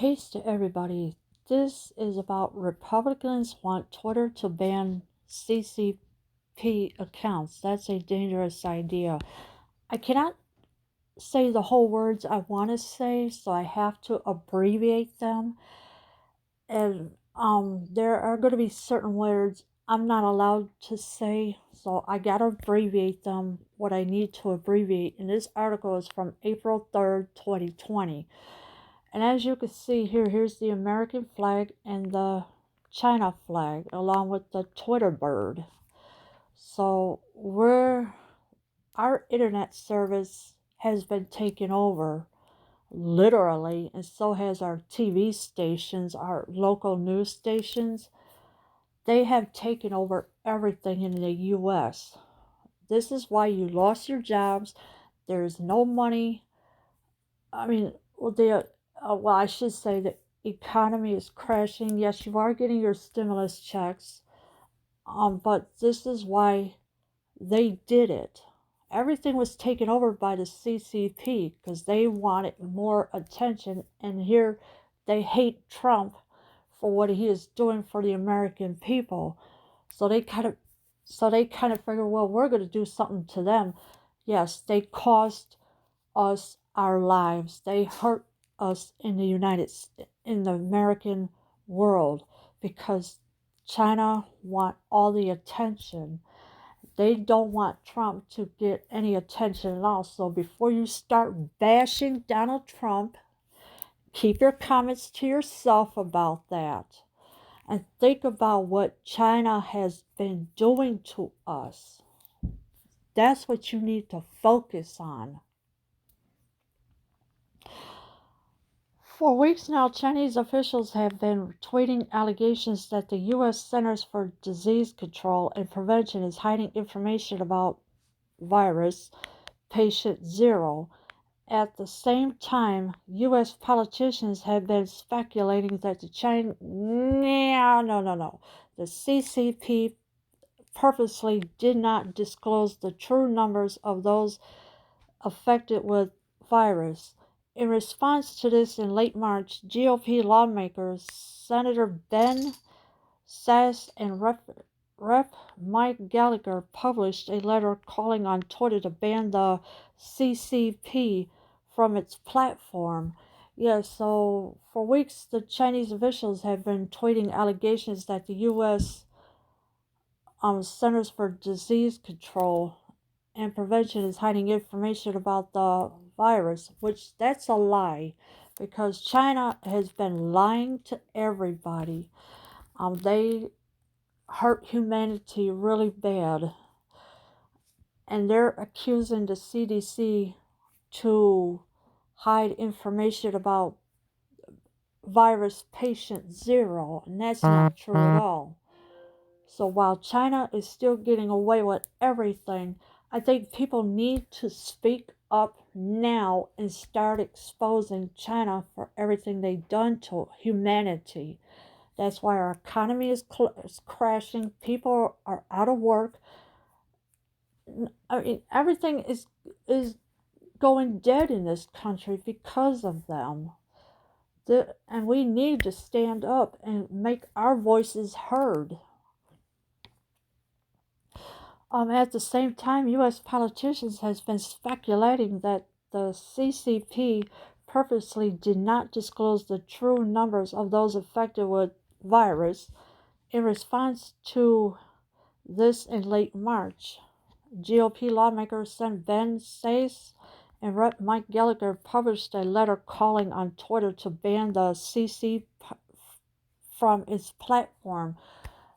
Peace to everybody. This is about Republicans want Twitter to ban CCP accounts. That's a dangerous idea. I cannot say the whole words I want to say, so I have to abbreviate them. And there are going to be certain words I'm not allowed to say, so I got to abbreviate them what I need to abbreviate. And this article is from April 3rd, 2020. And as you can see here, here's the American flag and the China flag, along with the Twitter bird. So our internet service has been taken over, literally, and so has our TV stations, our local news stations. They have taken over everything in the U.S. This is why you lost your jobs. There's no money. I mean, I should say the economy is crashing. Yes, you are getting your stimulus checks, but this is why they did it. Everything was taken over by the CCP because they wanted more attention, and here they hate Trump for what he is doing for the American people. So they kind of figure, well, we're going to do something to them. Yes, they cost us our lives. They hurt us in the American world because China want all the attention. They don't want Trump to get any attention at all. So before you start bashing Donald Trump, keep your comments to yourself about that. And think about what China has been doing to us. That's what you need to focus on. For weeks now, Chinese officials have been tweeting allegations that the U.S. Centers for Disease Control and Prevention is hiding information about virus patient zero. At the same time, U.S. politicians have been speculating that the CCP purposely did not disclose the true numbers of those affected with virus. In response to this, in late March, GOP lawmakers Senator Ben Sasse and Rep. Mike Gallagher published a letter calling on Twitter to ban the CCP from its platform. Yes, so for weeks, the Chinese officials have been tweeting allegations that the U.S. Centers for Disease Control and Prevention is hiding information about the virus, which that's a lie, because China has been lying to everybody. They hurt humanity really bad, and they're accusing the CDC to hide information about virus patient zero, and that's not true at all. So while China is still getting away with everything, I think people need to speak up now and start exposing China for everything they've done to humanity. That's why our economy is crashing. People are out of work. I mean, everything is going dead in this country because of them. And we need to stand up and make our voices heard. At the same time, U.S. politicians has been speculating that the CCP purposely did not disclose the true numbers of those affected with virus. In response to this, in late March, GOP lawmaker Sen. Ben Sasse and Rep. Mike Gallagher published a letter calling on Twitter to ban the CC from its platform.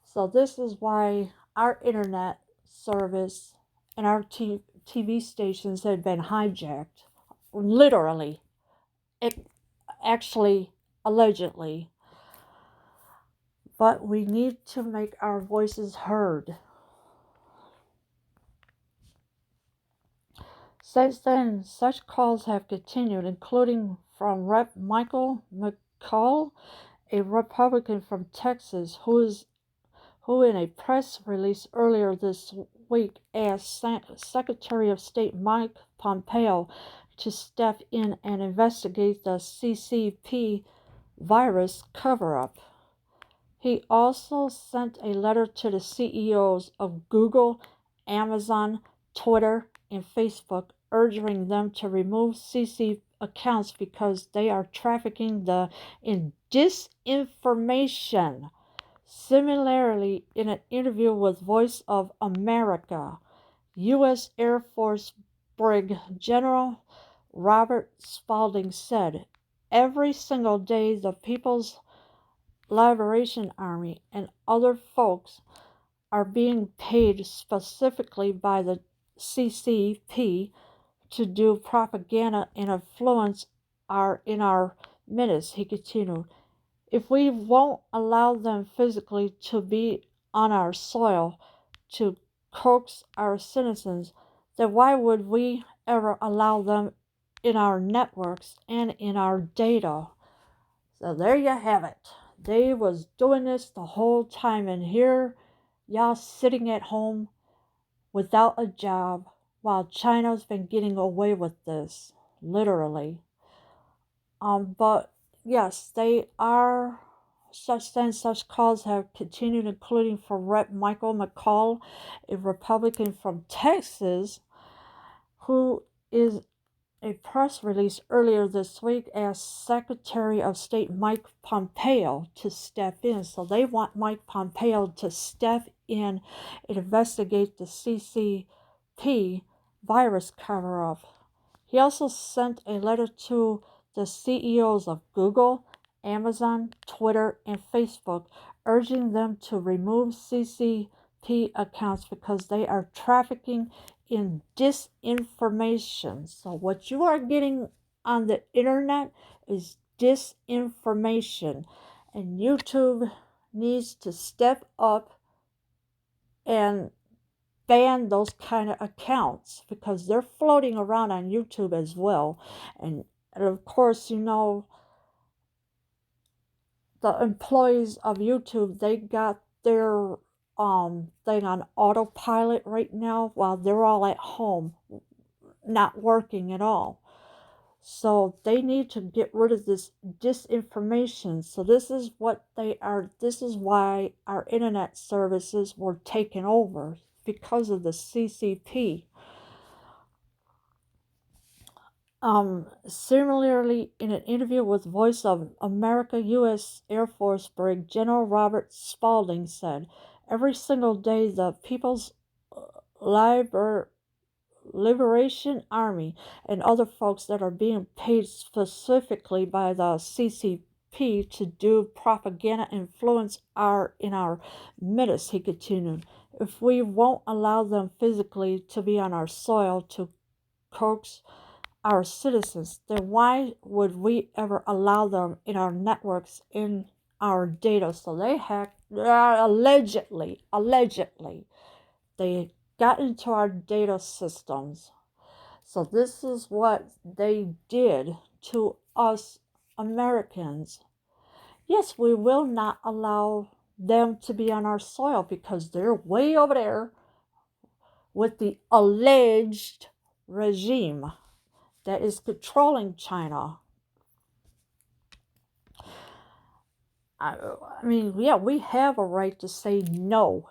So this is why our internet service and our TV stations had been hijacked, literally, actually, allegedly. But we need to make our voices heard. Since then, such calls have continued, including from Rep. Michael McCall, a Republican from Texas, who in a press release earlier this week asked Secretary of State Mike Pompeo to step in and investigate the CCP virus cover-up. He also sent a letter to the CEOs of Google, Amazon, Twitter, and Facebook, urging them to remove CC accounts because they are trafficking in disinformation. Similarly, in an interview with Voice of America, U.S. Air Force Brig General Robert Spalding said, "Every single day, the People's Liberation Army and other folks are being paid specifically by the CCP to do propaganda and influence in our midst," he continued. "If we won't allow them physically to be on our soil to coax our citizens, then why would we ever allow them in our networks and in our data?" So there you have it. They was doing this the whole time, and here y'all sitting at home without a job while China's been getting away with this, literally. But yes, they are such and such calls have continued, including from Rep. Michael McCall, a Republican from Texas, who is a press release earlier this week asked Secretary of State Mike Pompeo to step in. So they want Mike Pompeo to step in and investigate the CCP virus cover-up. He also sent a letter to the CEOs of Google, Amazon, Twitter, and Facebook, urging them to remove CCP accounts because they are trafficking in disinformation. So what you are getting on the internet is disinformation, and YouTube needs to step up and ban those kind of accounts because they're floating around on YouTube as well. And of course, you know, the employees of YouTube, they got their thing on autopilot right now while they're all at home not working at all. So they need to get rid of this disinformation. So this is what they are. This is why our internet services were taken over, because of the CCP. Similarly, in an interview with Voice of America, U.S. Air Force Brig General Robert Spalding said, "Every single day, the People's Liberation Army and other folks that are being paid specifically by the CCP to do propaganda influence are in our midst," he continued. "If we won't allow them physically to be on our soil to coax our citizens, then why would we ever allow them in our networks, in our data?" So they hacked, allegedly, they got into our data systems. So this is what they did to us Americans. Yes, we will not allow them to be on our soil because they're way over there with the alleged regime that is controlling China. I mean, yeah, we have a right to say no.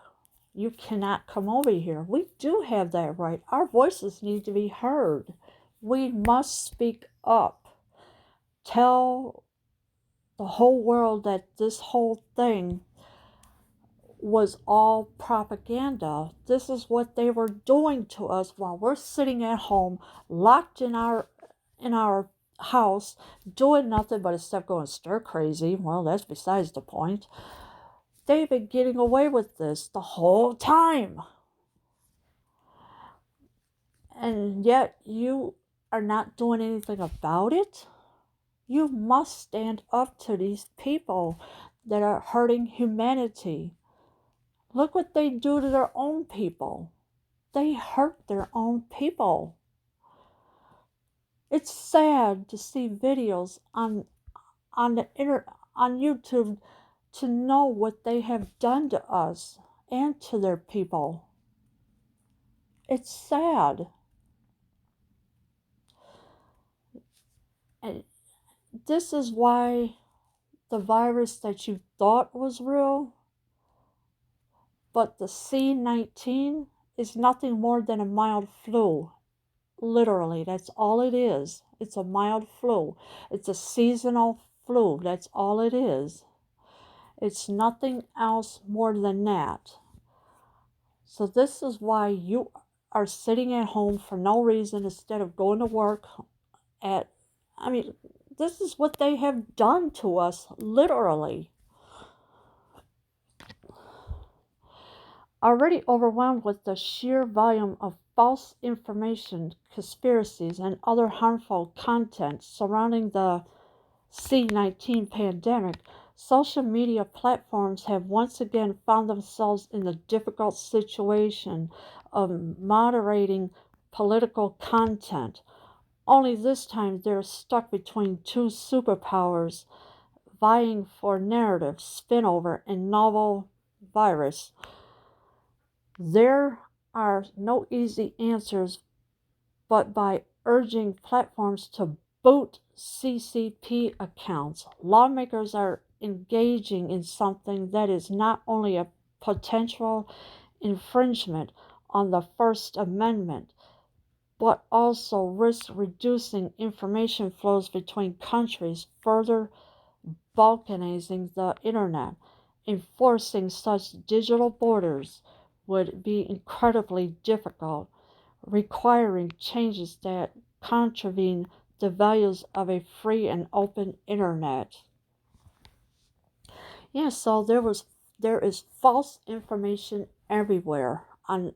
You cannot come over here. We do have that right. Our voices need to be heard. We must speak up. Tell the whole world that this whole thing was all propaganda. This is what they were doing to us while we're sitting at home, locked in our house, doing nothing but except going stir crazy. Well, that's besides the point. They've been getting away with this the whole time. And yet you are not doing anything about it. You must stand up to these people that are hurting humanity. Look what they do to their own people. They hurt their own people. It's sad to see videos on YouTube to know what they have done to us and to their people. It's sad. And this is why the virus that you thought was real, but the C-19 is nothing more than a mild flu. Literally, that's all it is. It's a mild flu. It's a seasonal flu. That's all it is. It's nothing else more than that. So this is why you are sitting at home for no reason instead of going to work at, I mean, this is what they have done to us, literally. Already overwhelmed with the sheer volume of false information, conspiracies, and other harmful content surrounding the C-19 pandemic, social media platforms have once again found themselves in the difficult situation of moderating political content. Only this time they're stuck between two superpowers vying for narrative, spinover, and novel virus. There are no easy answers, but by urging platforms to boot CCP accounts, lawmakers are engaging in something that is not only a potential infringement on the First Amendment, but also risks reducing information flows between countries, further balkanizing the internet. Enforcing such digital borders would be incredibly difficult, requiring changes that contravene the values of a free and open internet. Yeah, so there is false information everywhere on,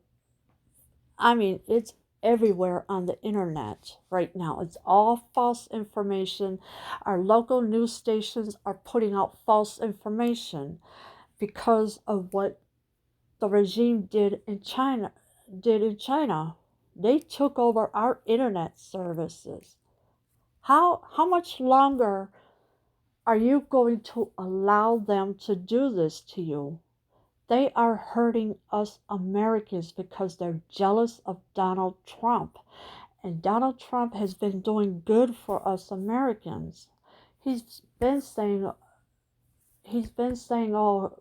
I mean, it's everywhere on the internet right now. It's all false information. Our local news stations are putting out false information because of what the regime did in China. They took over our internet services. How much longer are you going to allow them to do this to you? They are hurting us Americans because they're jealous of Donald Trump. And Donald Trump has been doing good for us Americans. He's been saying oh,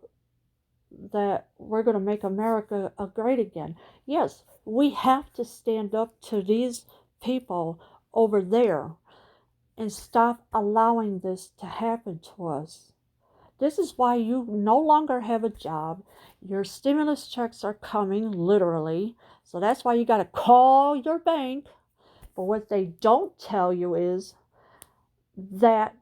that we're going to make America great again. Yes, we have to stand up to these people over there and stop allowing this to happen to us. This is why you no longer have a job. Your stimulus checks are coming, literally. So that's why you got to call your bank. But what they don't tell you is that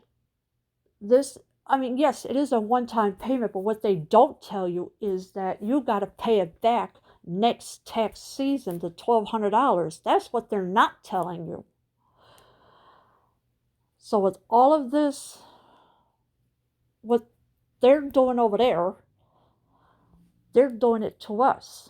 this, I mean, yes, it is a one-time payment, but what they don't tell you is that you got to pay it back next tax season, the $1,200. That's what they're not telling you. So with all of this, what they're doing over there, they're doing it to us.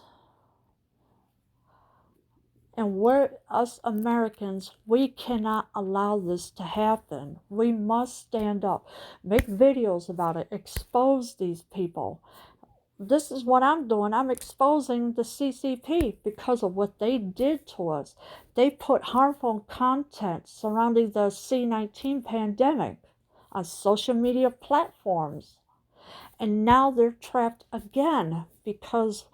And we're, us Americans, we cannot allow this to happen. We must stand up, make videos about it, expose these people. This is what I'm doing. I'm exposing the CCP because of what they did to us. They put harmful content surrounding the C-19 pandemic on social media platforms. And now they're trapped again because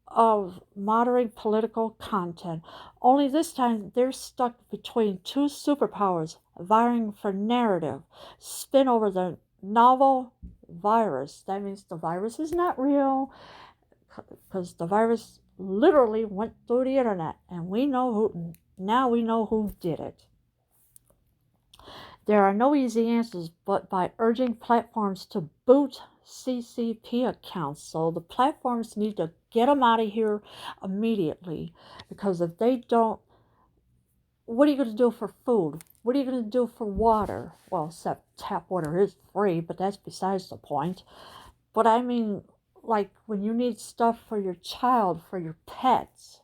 of moderating political content. Only this time they're stuck between two superpowers vying for narrative, spin over the novel virus. That means the virus is not real because the virus literally went through the internet, and we know who did it. There are no easy answers, but by urging platforms to boot CCP accounts. So the platforms need to get them out of here immediately, because if they don't, what are you going to do for food? What are you going to do for water? Well, except tap water is free, but that's besides the point. But I mean, like when you need stuff for your child, for your pets,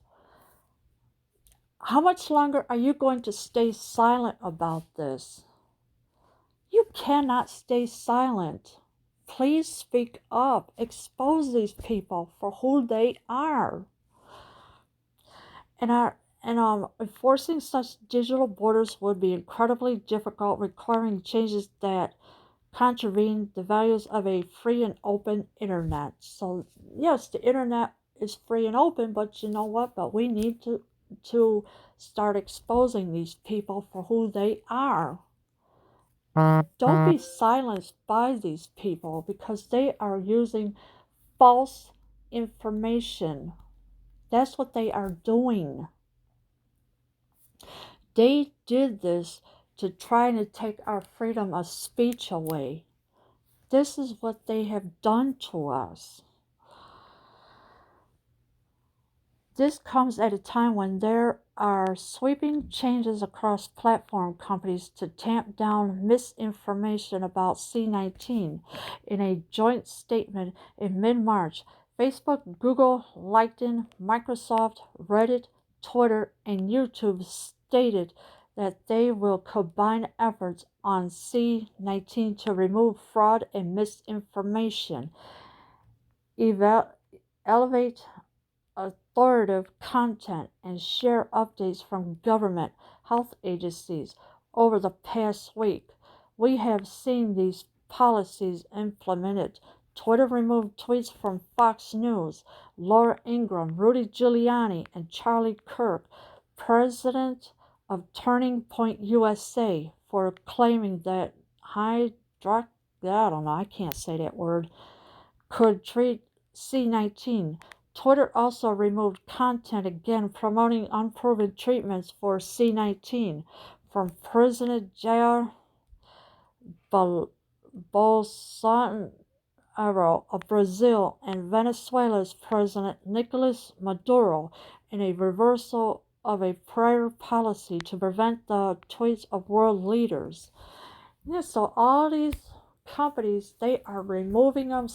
how much longer are you going to stay silent about this? You cannot stay silent. Please speak up. Expose these people for who they are. Enforcing such digital borders would be incredibly difficult, requiring changes that contravene the values of a free and open internet. So yes, the internet is free and open, but you know what? But we need to start exposing these people for who they are. Don't be silenced by these people because they are using false information. That's what they are doing. They did this to try to take our freedom of speech away. This is what they have done to us. This comes at a time when there are sweeping changes across platform companies to tamp down misinformation about C19. In a joint statement in mid-March, Facebook, Google, LinkedIn, Microsoft, Reddit, Twitter, and YouTube stated that they will combine efforts on C19 to remove fraud and misinformation, elevate authoritative content, and share updates from government health agencies. Over the past week, we have seen these policies implemented. Twitter removed tweets from Fox News, Laura Ingraham, Rudy Giuliani, and Charlie Kirk, president of Turning Point USA, for claiming that I don't know, I can't say that word, could treat C19. Twitter also removed content again promoting unproven treatments for C19 from President Jair Bolsonaro of Brazil and Venezuela's President Nicolas Maduro in a reversal of a prior policy to prevent the tweets of world leaders. Yeah, so all these companies, they are removing them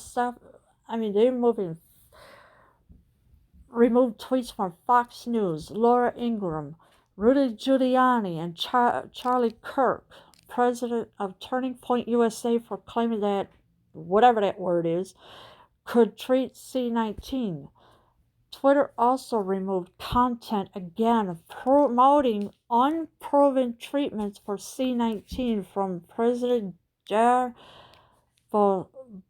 they're removed tweets from Fox News, Laura Ingraham, Rudy Giuliani, and Charlie Kirk, president of Turning Point USA, for claiming that, whatever that word is, could treat C19. Twitter also removed content again promoting unproven treatments for C19 from President Jair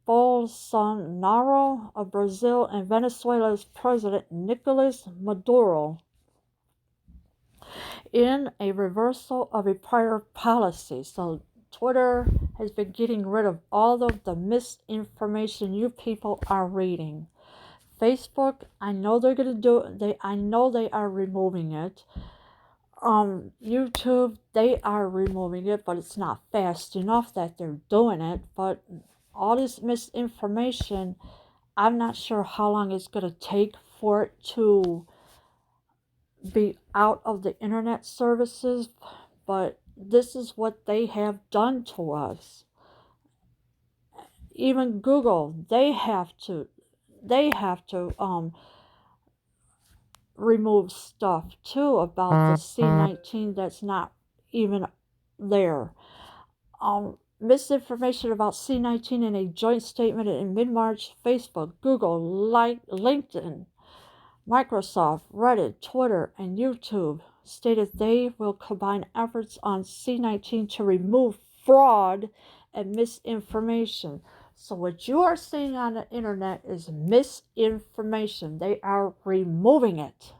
Bolsonaro of Brazil and Venezuela's President Nicolas Maduro in a reversal of a prior policy. So Twitter has been getting rid of all of the misinformation you people are reading. Facebook, I know they're going to do it. I know they are removing it. YouTube, they are removing it, but it's not fast enough that they're doing it. But all this misinformation, I'm not sure how long it's going to take for it to be out of the internet services, but this is what they have done to us. Even Google, they have to remove stuff too about the C19 that's not even there. Misinformation about C19 in a joint statement in mid-March. Facebook, Google, LinkedIn, Microsoft, Reddit, Twitter, and YouTube stated they will combine efforts on C19 to remove fraud and misinformation. So what you are seeing on the internet is misinformation. They are removing it.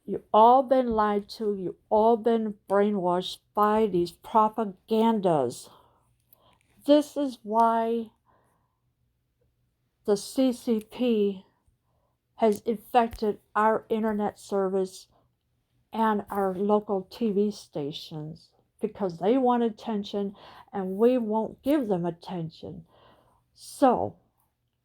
You've all been lied to. You've all been brainwashed by these propagandas. This is why the CCP has infected our internet service and our local TV stations because they want attention and we won't give them attention. So,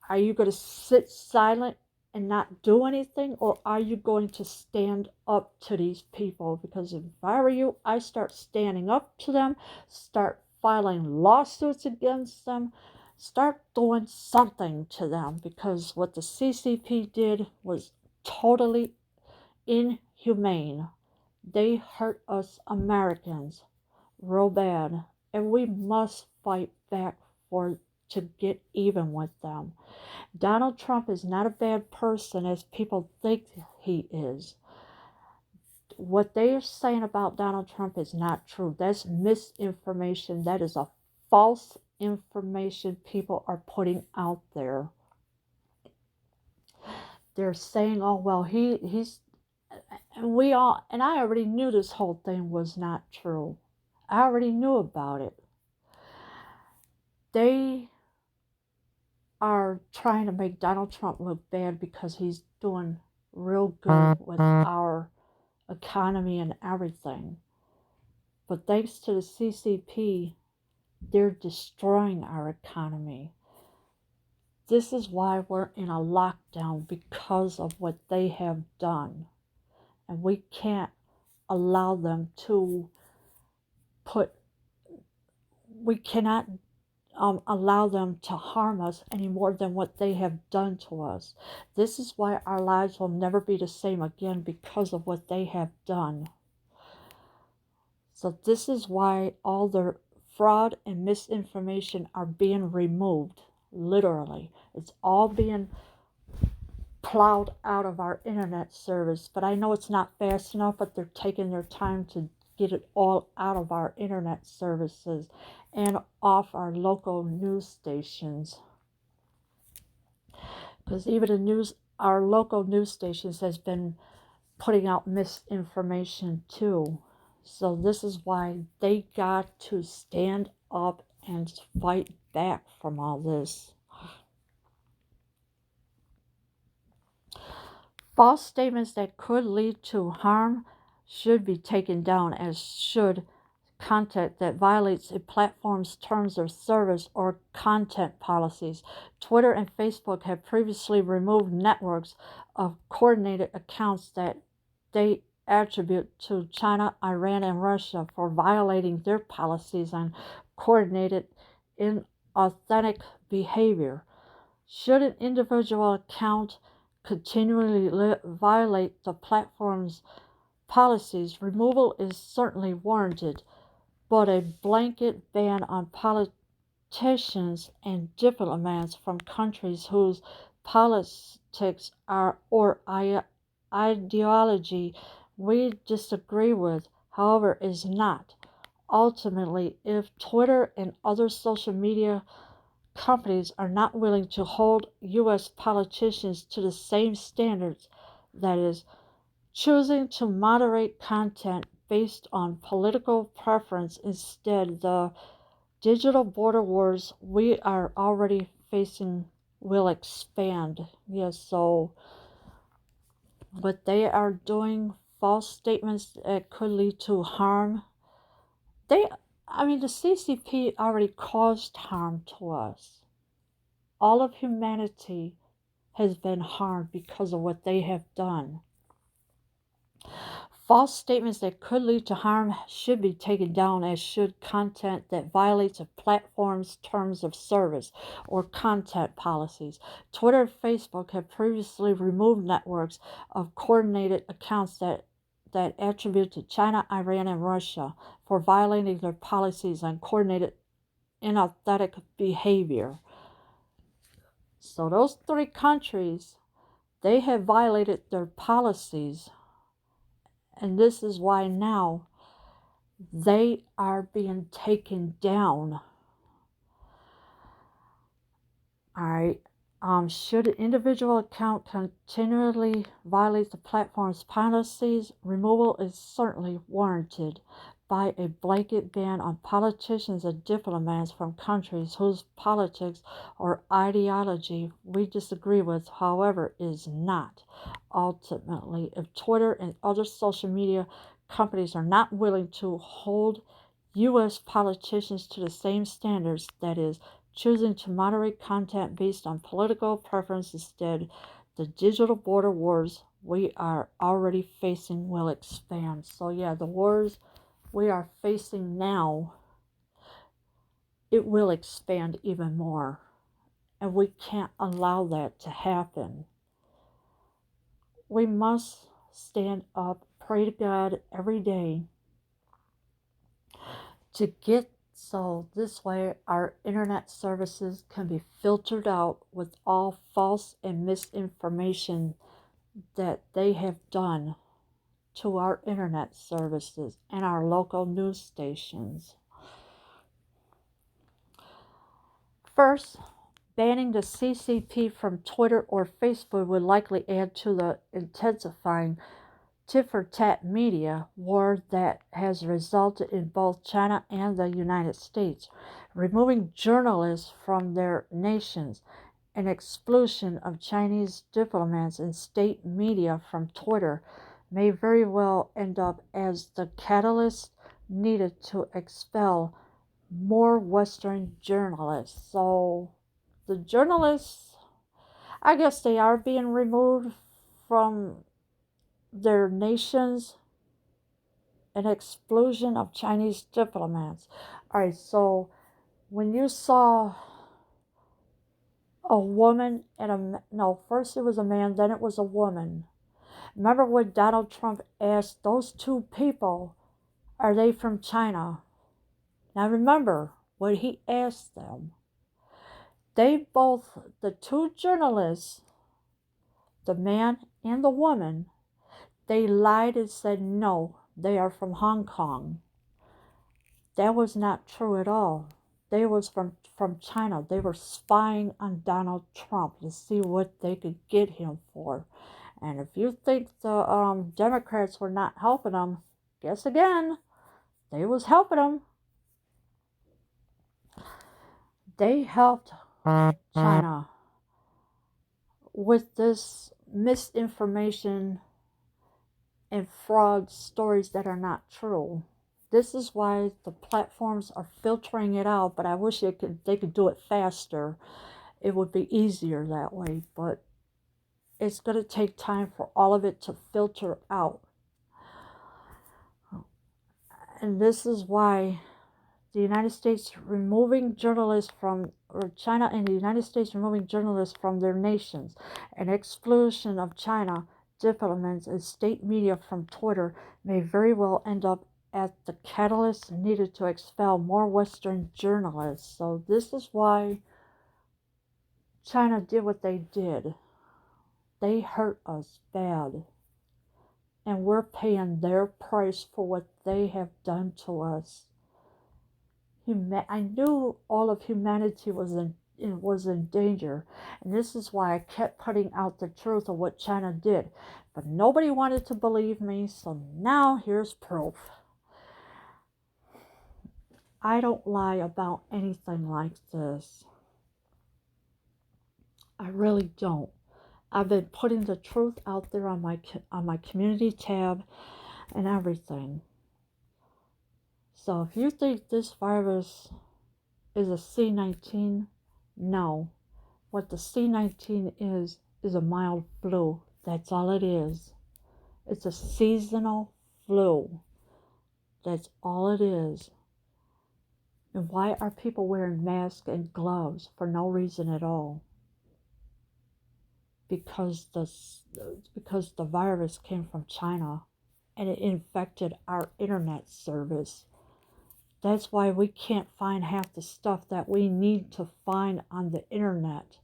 are you going to sit silent and not do anything, or are you going to stand up to these people? Because if I were you, I start standing up to them, start filing lawsuits against them, start doing something to them, because what the CCP did was totally inhumane. They hurt us Americans real bad, and we must fight back to get even with them. Donald Trump is not a bad person as people think he is. What they are saying about Donald Trump is not true. That's misinformation. That is a false information people are putting out there. They're saying, oh, well, he's, and I already knew this whole thing was not true. I already knew about it. They are trying to make Donald Trump look bad because he's doing real good with our economy and everything. But thanks to the CCP, they're destroying our economy. This is why we're in a lockdown, because of what they have done. And we can't allow them to we cannot allow them to harm us any more than what they have done to us. This is why our lives will never be the same again, because of what they have done. So this is why all the fraud and misinformation are being removed, literally. It's all being plowed out of our internet service. But I know it's not fast enough, but they're taking their time to get it all out of our internet services and off our local news stations. Because even our local news stations has been putting out misinformation too. So this is why they got to stand up and fight back from all this. False statements that could lead to harm should be taken down, as should content that violates a platform's terms of service or content policies. Twitter and Facebook have previously removed networks of coordinated accounts that they attribute to China, Iran, and Russia for violating their policies on coordinated, inauthentic behavior. Should an individual account continually violate the platform's policies, removal is certainly warranted, but a blanket ban on politicians and diplomats from countries whose politics or ideology we disagree with, however, is not. Ultimately, if Twitter and other social media companies are not willing to hold U.S. politicians to the same standards, that is, choosing to moderate content based on political preference instead, the digital border wars we are already facing will expand. Yes, so what they are doing, false statements that could lead to harm, the CCP already caused harm to us. All of humanity has been harmed because of what they have done. False statements that could lead to harm should be taken down, as should content that violates a platform's terms of service or content policies. Twitter and Facebook have previously removed networks of coordinated accounts that attribute to China, Iran, and Russia for violating their policies on coordinated, inauthentic behavior. So those three countries, they have violated their policies. And this is why now they are being taken down. Alright. Should an individual account continually violate the platform's policies, removal is certainly warranted by a blanket ban on politicians and diplomats from countries whose politics or ideology we disagree with, however, is not. Ultimately, if Twitter and other social media companies are not willing to hold U.S. politicians to the same standards, that is, choosing to moderate content based on political preference instead, the digital border wars we are already facing will expand. So yeah, the wars we are facing now, it will expand even more. And we can't allow that to happen. We must stand up, pray to God every day to get so this way our internet services can be filtered out with all false and misinformation that they have done to our internet services and our local news stations. First, banning the CCP from Twitter or Facebook would likely add to the intensifying tit-for-tat media war that has resulted in both China and the United States. Removing journalists from their nations, an expulsion of Chinese diplomats and state media from Twitter may very well end up as the catalyst needed to expel more Western journalists. So the journalists, I guess they are being removed from their nations, an explosion of Chinese diplomats. All right, so when you saw a woman and no, first it was a man, then it was a woman. Remember when Donald Trump asked those two people, are they from China? Now remember what he asked them. They both, the two journalists, the man and the woman, they lied and said no, they are from Hong Kong. That was not true at all. They was from China. They were spying on Donald Trump to see what they could get him for. And if you think the Democrats were not helping them, guess again, they was helping them. They helped China with this misinformation and fraud stories that are not true. This is why the platforms are filtering it out, but I wish they could do it faster. It would be easier that way, but it's going to take time for all of it to filter out. And this is why the United States removing journalists from, or China and the United States removing journalists from their nations, an explosion of China diplomats and state media from Twitter may very well end up as the catalyst needed to expel more Western journalists. So this is why China did what they did. They hurt us bad. And we're paying their price for what they have done to us. I knew all of humanity was in danger, and this is why I kept putting out the truth of what China did. But nobody wanted to believe me, so now here's proof. I don't lie about anything like this. I really don't. I've been putting the truth out there on my community tab and everything. So if you think this virus is a C-19, no. What the C-19 is a mild flu. That's all it is. It's a seasonal flu. That's all it is. And why are people wearing masks and gloves? For no reason at all. Because the virus came from China and it infected our internet service. That's why we can't find half the stuff that we need to find on the internet,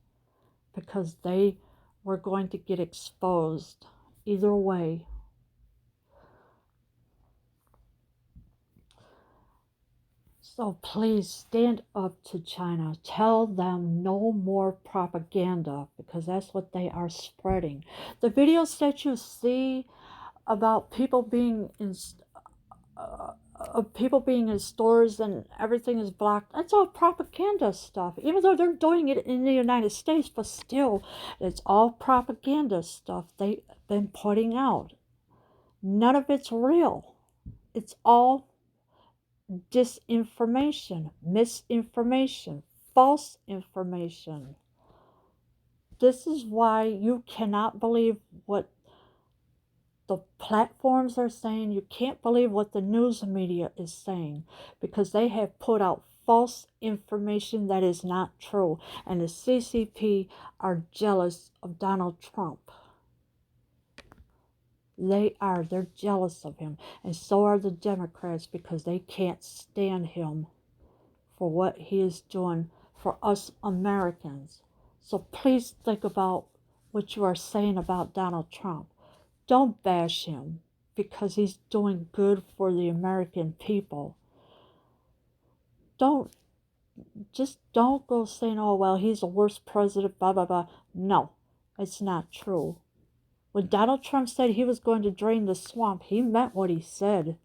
because they were going to get exposed either way. So please stand up to China. Tell them no more propaganda, because that's what they are spreading. The videos that you see about people being in stores and everything is blocked, that's all propaganda stuff. Even though they're doing it in the United States, but still, it's all propaganda stuff they've been putting out. None of it's real. It's all disinformation, misinformation, false information. This is why you cannot believe what the platforms are saying. You can't believe what the news media is saying, because they have put out false information that is not true. And the CCP are jealous of Donald Trump. They're jealous of him. And so are the Democrats, because they can't stand him for what he is doing for us Americans. So please think about what you are saying about Donald Trump. Don't bash him, because he's doing good for the American people. Don't just don't go saying, oh, well, he's the worst president, blah, blah, blah. No, it's not true. When Donald Trump said he was going to drain the swamp, he meant what he said.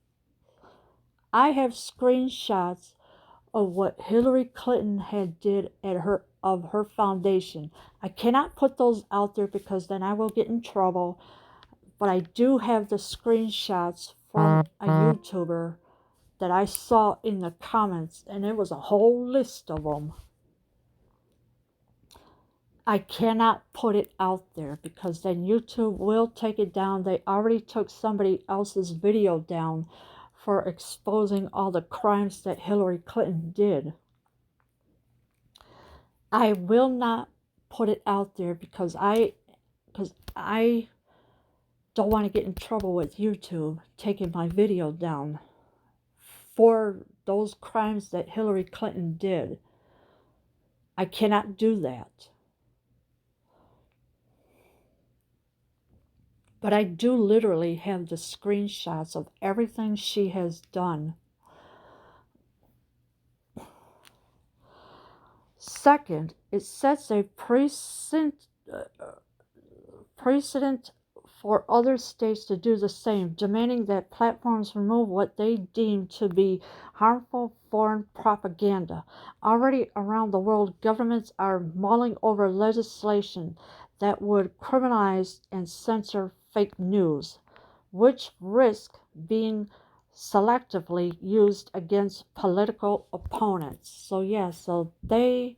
I have screenshots of what Hillary Clinton had did at her foundation. I cannot put those out there because then I will get in trouble. But I do have the screenshots from a YouTuber that I saw in the comments, and it was a whole list of them. I cannot put it out there because then YouTube will take it down. They already took somebody else's video down for exposing all the crimes that Hillary Clinton did. I will not put it out there because I don't want to get in trouble with YouTube taking my video down for those crimes that Hillary Clinton did. I cannot do that. But I do literally have the screenshots of everything she has done. Second, it sets a precedent for other states to do the same, demanding that platforms remove what they deem to be harmful foreign propaganda. Already around the world, governments are mulling over legislation that would criminalize and censor fake news, which risk being selectively used against political opponents. So so they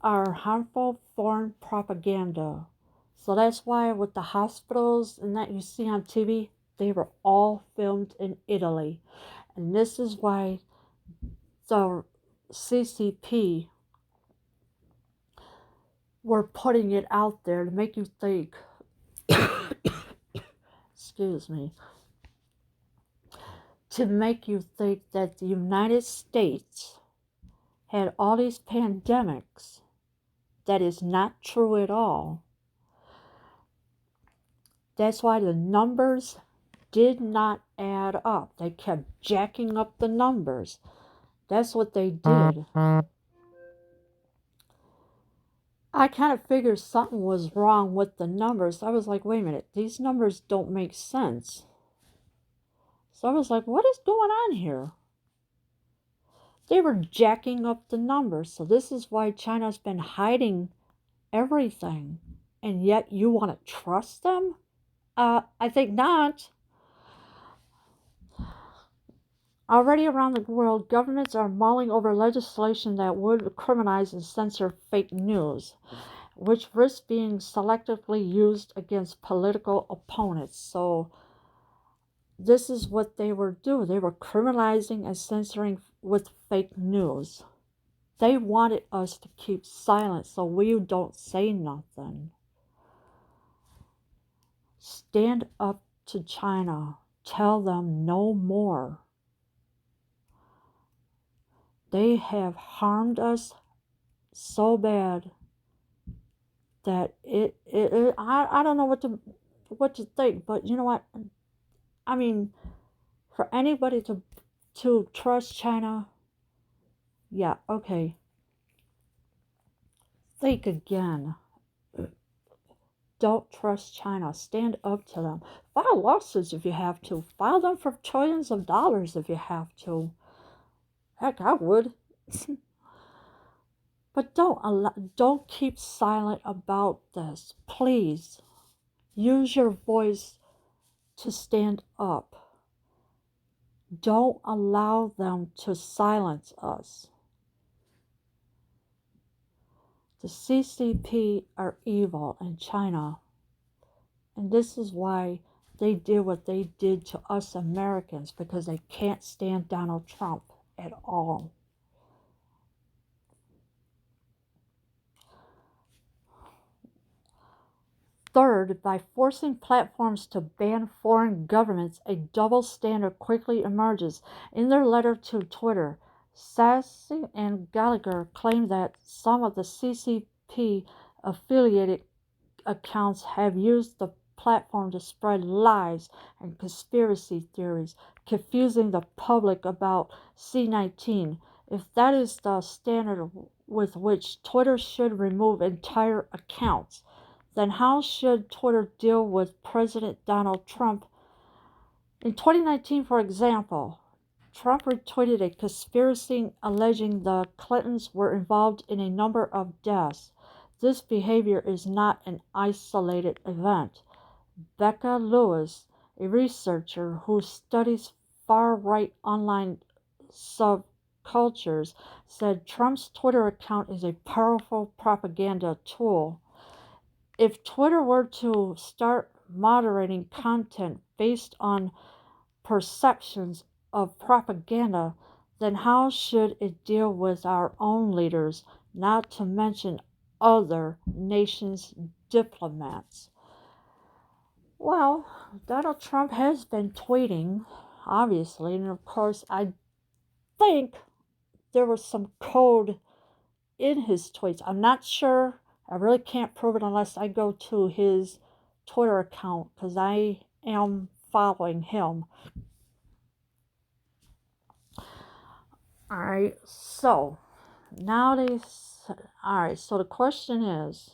are harmful foreign propaganda. So that's why with the hospitals and that you see on TV, they were all filmed in Italy. And this is why the CCP were putting it out there to make you think, excuse me, to make you think that the United States had all these pandemics. That is not true at all. That's why the numbers did not add up. They kept jacking up the numbers. That's what they did. I kind of figured something was wrong with the numbers. I was like, wait a minute, these numbers don't make sense. So I was like, what is going on here? They were jacking up the numbers. So this is why China's been hiding everything. And yet you want to trust them? I think not. Already around the world, governments are mulling over legislation that would criminalize and censor fake news, which risks being selectively used against political opponents. So this is what they were doing. They were criminalizing and censoring with fake news. They wanted us to keep silent so we don't say nothing. Stand up to China. Tell them no more. They have harmed us so bad that I don't know what to think, but you know what? I mean, for anybody to trust China, yeah, okay. Think again. Don't trust China. Stand up to them. File lawsuits if you have to. File them for trillions of dollars if you have to. Heck, I would. But don't keep silent about this. Please use your voice to stand up. Don't allow them to silence us. The CCP are evil in China. And this is why they did what they did to us Americans, because they can't stand Donald Trump at all. Third, by forcing platforms to ban foreign governments, a double standard quickly emerges. In their letter to Twitter, Sassy and Gallagher claimed that some of the CCP affiliated accounts have used the platform to spread lies and conspiracy theories, confusing the public about C-19. If that is the standard with which Twitter should remove entire accounts, then how should Twitter deal with President Donald Trump? In 2019, for example, Trump retweeted a conspiracy alleging the Clintons were involved in a number of deaths. This behavior is not an isolated event. Becca Lewis, a researcher who studies far-right online subcultures, said Trump's Twitter account is a powerful propaganda tool. If Twitter were to start moderating content based on perceptions of propaganda, then how should it deal with our own leaders, not to mention other nations' diplomats? Well, Donald Trump has been tweeting, obviously, and of course, I think there was some code in his tweets. I'm not sure. I really can't prove it unless I go to his Twitter account because I am following him. Alright, so nowadays, alright, so the question is,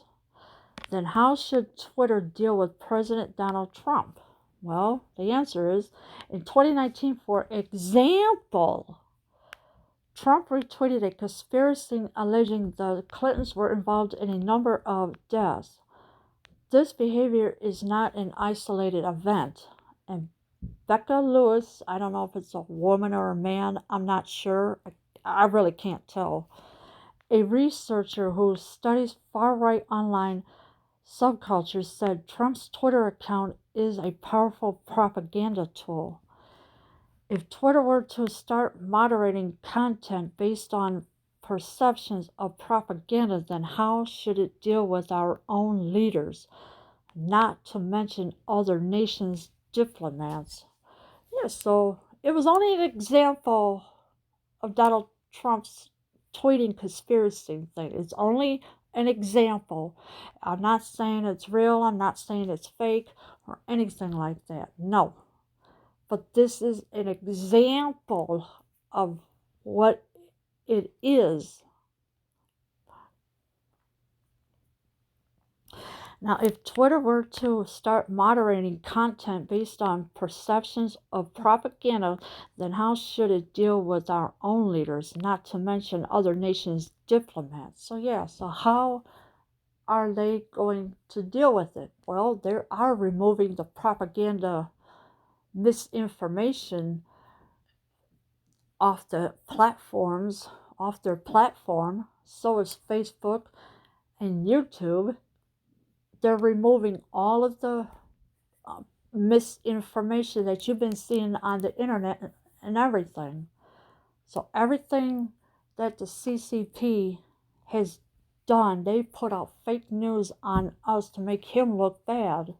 then how should Twitter deal with President Donald Trump? Well, the answer is, in 2019, for example, Trump retweeted a conspiracy alleging the Clintons were involved in a number of deaths. This behavior is not an isolated event. And Becca Lewis, I don't know if it's a woman or a man, I'm not sure. I really can't tell. A researcher who studies far-right online subcultures said Trump's Twitter account is a powerful propaganda tool. If Twitter were to start moderating content based on perceptions of propaganda, then how should it deal with our own leaders, not to mention other nations' diplomats? Yeah, so it was only an example of Donald Trump's tweeting conspiracy thing. It's only an example. I'm not saying it's real, I'm not saying it's fake or anything like that. No. But this is an example of what it is. Now, if Twitter were to start moderating content based on perceptions of propaganda, then how should it deal with our own leaders, not to mention other nations' diplomats? So, yeah, so how are they going to deal with it? Well, they are removing the propaganda misinformation off the platforms, off their platform. So is Facebook and YouTube. They're removing all of the misinformation that you've been seeing on the internet and everything. So everything that the CCP has done, they put out fake news on us to make him look bad.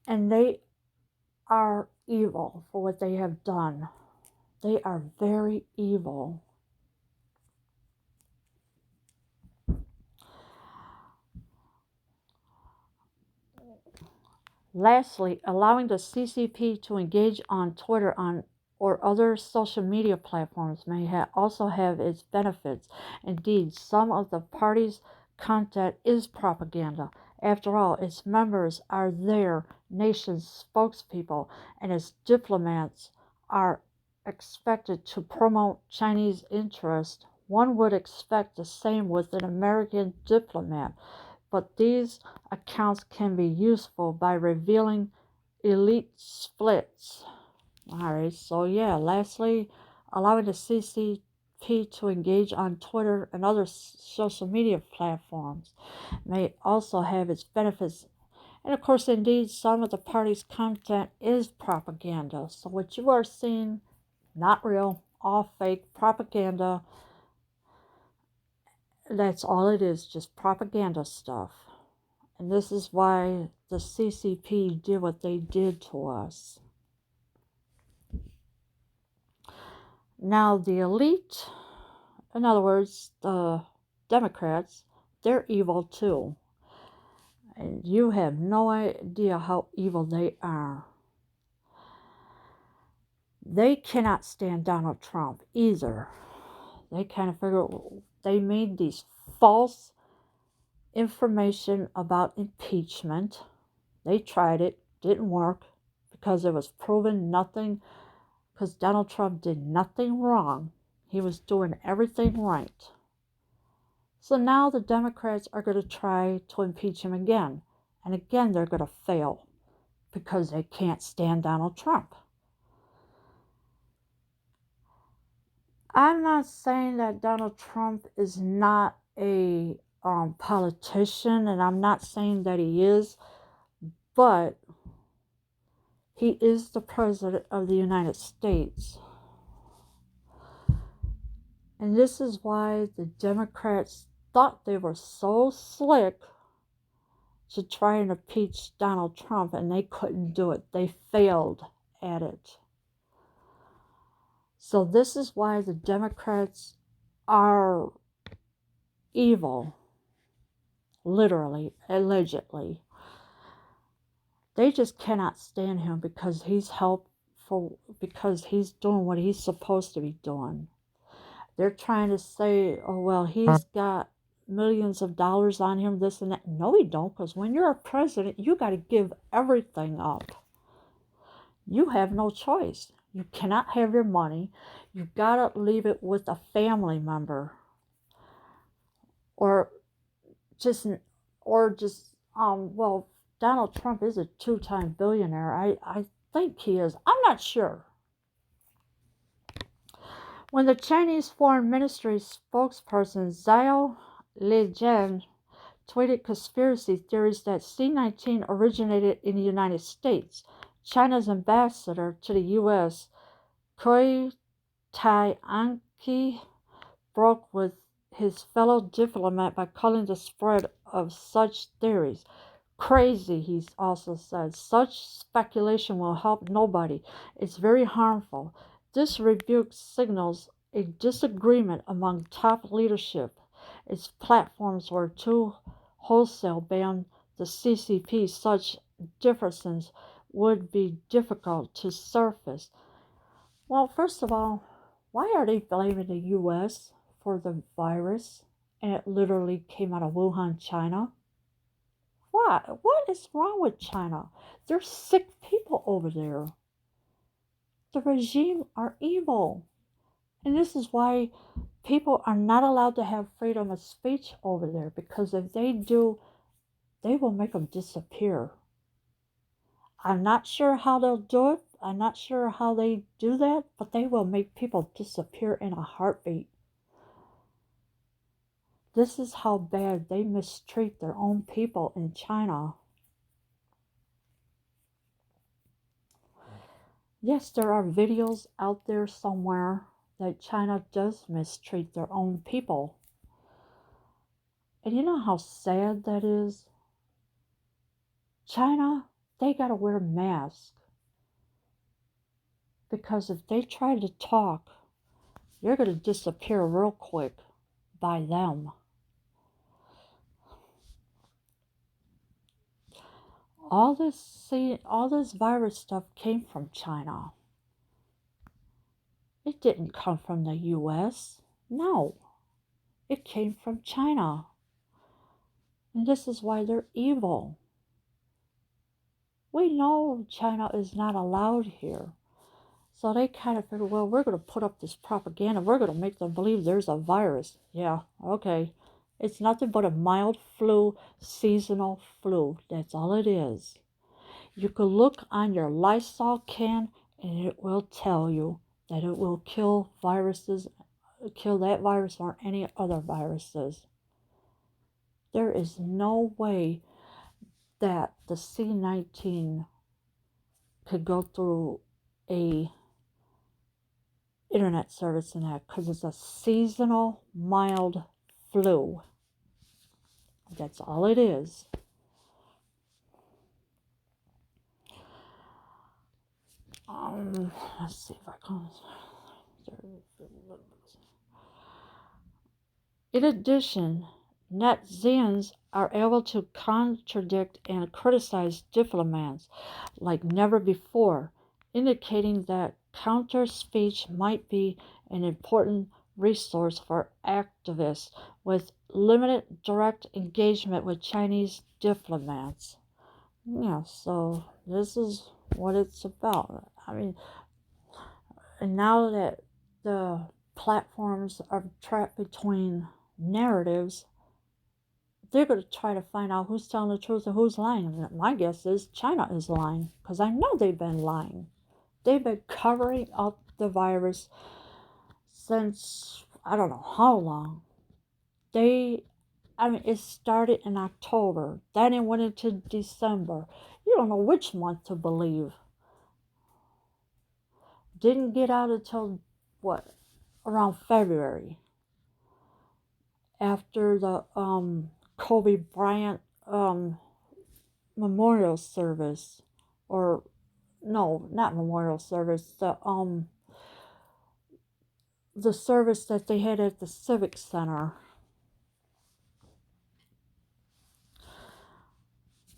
And they are evil for what they have done. They are very evil. Lastly, allowing the CCP to engage on Twitter or other social media platforms may also have its benefits. Indeed, some of the party's content is propaganda. After all, its members are their nation's spokespeople, and its diplomats are expected to promote Chinese interests. One would expect the same with an American diplomat. But these accounts can be useful by revealing elite splits. Alright, so yeah, lastly, allowing the CCP to engage on Twitter and other social media platforms may also have its benefits. And of course, indeed, some of the party's content is propaganda. So what you are seeing, not real, all fake propaganda. That's all it is, just propaganda stuff. And this is why the CCP did what they did to us. Now, the elite, in other words, the Democrats, they're evil too. And you have no idea how evil they are. They cannot stand Donald Trump either. They kind of figure they made these false information about impeachment. They tried it, didn't work because it was proven nothing, because Donald Trump did nothing wrong. He was doing everything right. So now the Democrats are going to try to impeach him again. And again, they're going to fail because they can't stand Donald Trump. I'm not saying that Donald Trump is not a politician, and I'm not saying that he is, but he is the president of the United States. And this is why the Democrats thought they were so slick to try and impeach Donald Trump, and they couldn't do it. They failed at it. So this is why the Democrats are evil, literally, allegedly. They just cannot stand him because he's because he's doing what he's supposed to be doing. They're trying to say, oh, well, he's got millions of dollars on him, this and that. No, he don't, because when you're a president, you got to give everything up. You have no choice. You cannot have your money. You got to leave it with a family member. Or just, well, Donald Trump is a 2-time billionaire. I think he is. I'm not sure. When the Chinese Foreign Ministry spokesperson Zhao Lijian tweeted conspiracy theories that C-19 originated in the United States, China's ambassador to the U.S., Cui Tai-anki, broke with his fellow diplomat by calling the spread of such theories crazy. He also said such speculation will help nobody. It's very harmful. This rebuke signals a disagreement among top leadership. Its platforms were to wholesale ban the CCP. Such differences would be difficult to surface. Well, first of all, why are they blaming the U.S. for the virus? And it literally came out of Wuhan, China. Why? What is wrong with China? There's sick people over there. The regime are evil. And this is why people are not allowed to have freedom of speech over there, because if they do, they will make them disappear. I'm not sure how they'll do it. I'm not sure how they do that, but they will make people disappear in a heartbeat. This is how bad they mistreat their own people in China. Yes, there are videos out there somewhere that China does mistreat their own people. And you know how sad that is? China, they gotta wear masks. Because if they try to talk, you're gonna disappear real quick by them. All this virus stuff came from China. It didn't come from the US. No. It came from China. And this is why they're evil. We know China is not allowed here. So they kind of figure, well, we're going to put up this propaganda. We're going to make them believe there's a virus. Yeah, okay. It's nothing but a mild flu, seasonal flu. That's all it is. You can look on your Lysol can and it will tell you that it will kill viruses, kill that virus or any other viruses. There is no way that the C-19 could go through a internet service and that, because it's a seasonal mild flu. That's all it is. Let's see if I can. In addition, netizens are able to contradict and criticize diplomats like never before, indicating that counter speech might be an important resource for activists with limited direct engagement with Chinese diplomats. Yeah, so this is what it's about. I mean, and now that the platforms are trapped between narratives, they're going to try to find out who's telling the truth and who's lying. And my guess is China is lying, because I know they've been lying. They've been covering up the virus since I don't know how long. It started in October, then it went into December. You don't know which month to believe. Didn't get out until what, around February, after the Kobe Bryant memorial service, or no, not memorial service, the service that they had at the Civic Center.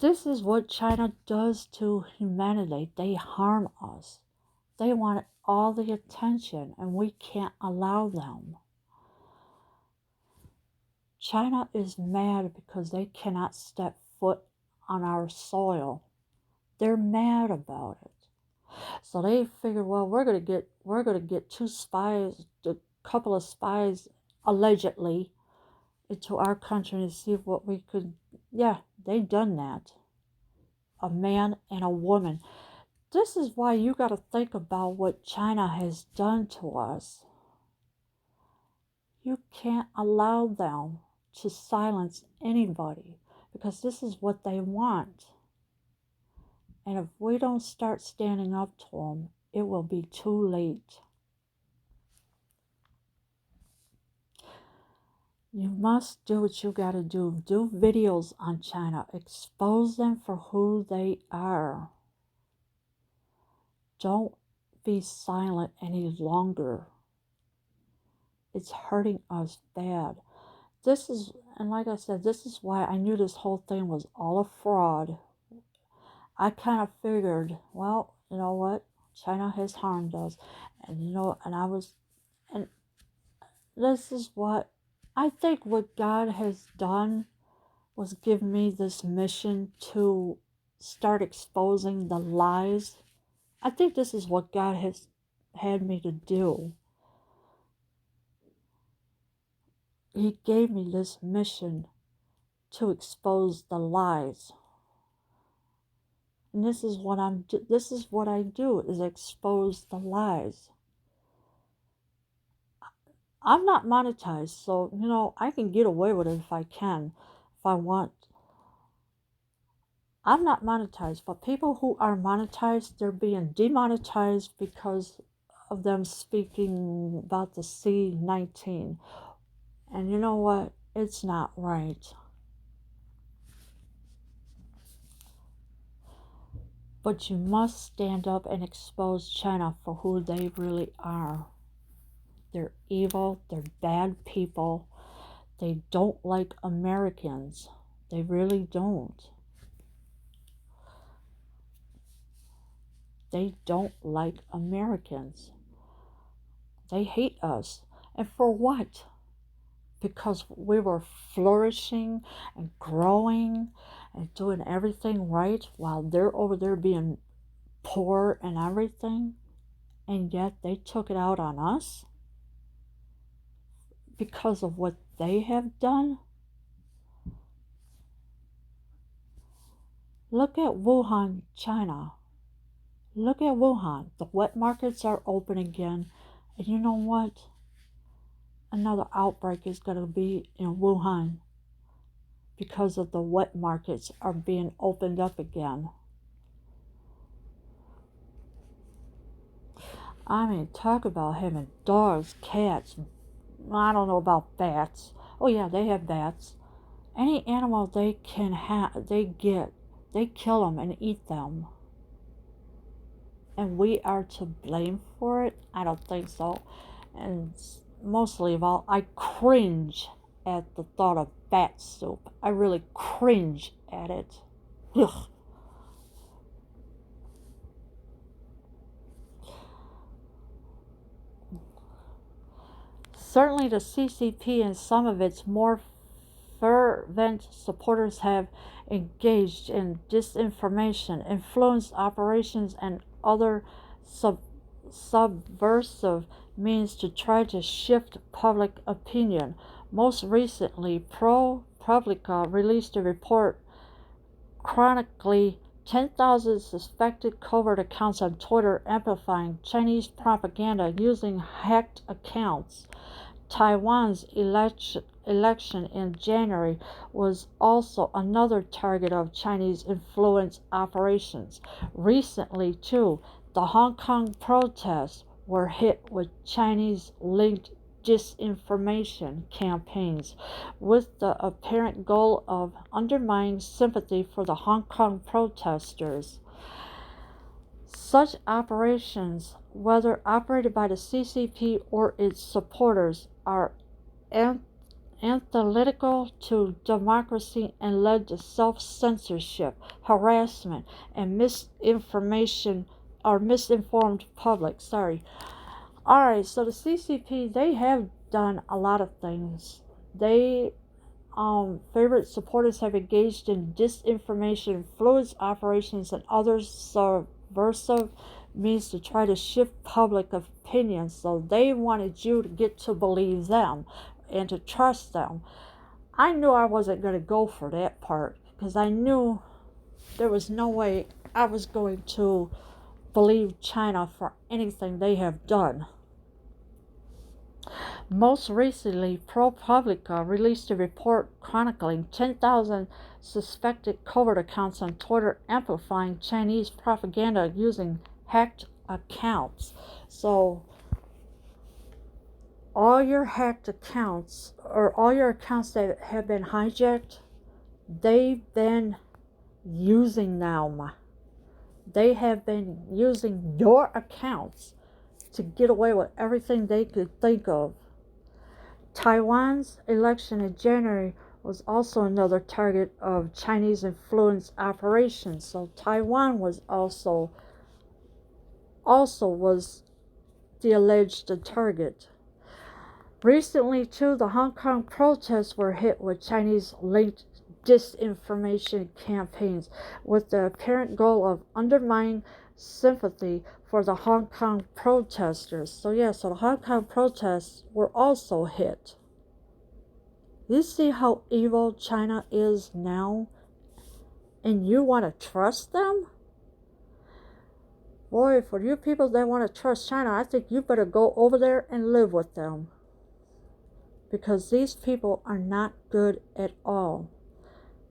This is what China does to humanity. They harm us. They want all the attention, and we can't allow them. China is mad because they cannot step foot on our soil. They're mad about it. So they figured, well, we're gonna get two spies, a couple of spies, allegedly, into our country to see what we could. Yeah, they've done that. A man and a woman. This is why you got to think about what China has done to us. You can't allow them to silence anybody, because this is what they want. And if we don't start standing up to them, it will be too late. You must do what you gotta do. Do videos on China. Expose them for who they are. Don't be silent any longer. It's hurting us bad. And like I said, this is why I knew this whole thing was all a fraud. I kind of figured, well, you know what? China has harmed us. And and this is what I think what God has done was give me this mission to start exposing the lies. I think this is what God has had me to do. He gave me this mission to expose the lies. And this is what I do, is expose the lies. I'm not monetized, so I can get away with it if I can, if I want. I'm not monetized, but people who are monetized, they're being demonetized because of them speaking about the C-19. And you know what? It's not right. But you must stand up and expose China for who they really are. They're evil, they're bad people. They don't like Americans. They really don't. They don't like Americans. They hate us. And for what? Because we were flourishing and growing and doing everything right while they're over there being poor and everything. And yet they took it out on us because of what they have done. Look at Wuhan, China. Look at Wuhan. The wet markets are open again. And you know what? Another outbreak is going to be in Wuhan because of the wet markets are being opened up again. I mean, talk about having dogs, cats. I don't know about bats. Oh yeah, they have bats. Any animal they can have, they kill them and eat them. And we are to blame for it? I don't think so. And mostly of all, I cringe at the thought of bat soup. I really cringe at it. Ugh. Certainly, the CCP and some of its more fervent supporters have engaged in disinformation, influence operations, and other subversive means to try to shift public opinion. Most recently, ProPublica released a report chronically 10,000 suspected covert accounts on Twitter amplifying Chinese propaganda using hacked accounts. Taiwan's election in January was also another target of Chinese influence operations. Recently, too, the Hong Kong protests were hit with Chinese-linked disinformation campaigns with the apparent goal of undermining sympathy for the Hong Kong protesters. Such operations, whether operated by the CCP or its supporters, are antithetical to democracy and led to self-censorship, harassment, and misinformation or misinformed public. Alright, so the CCP, they have done a lot of things. They favorite supporters have engaged in disinformation, influence operations, and other subversive means to try to shift public opinion. So they wanted you to get to believe them and to trust them. I knew I wasn't going to go for that part because I knew there was no way I was going to believe China for anything they have done. Most recently, ProPublica released a report chronicling 10,000 suspected covert accounts on Twitter amplifying Chinese propaganda using hacked accounts. So, all your hacked accounts, or all your accounts that have been hijacked, they've been using them. They have been using your accounts to get away with everything they could think of. Taiwan's election in January was also another target of Chinese influence operations. So Taiwan was also was the alleged target. Recently, too, the Hong Kong protests were hit with Chinese-linked disinformation campaigns with the apparent goal of undermining sympathy for the Hong Kong protesters. So the Hong Kong protests were also hit. You see how evil China is now? And you want to trust them? Boy, for you people that want to trust China, I think you better go over there and live with them. Because these people are not good at all.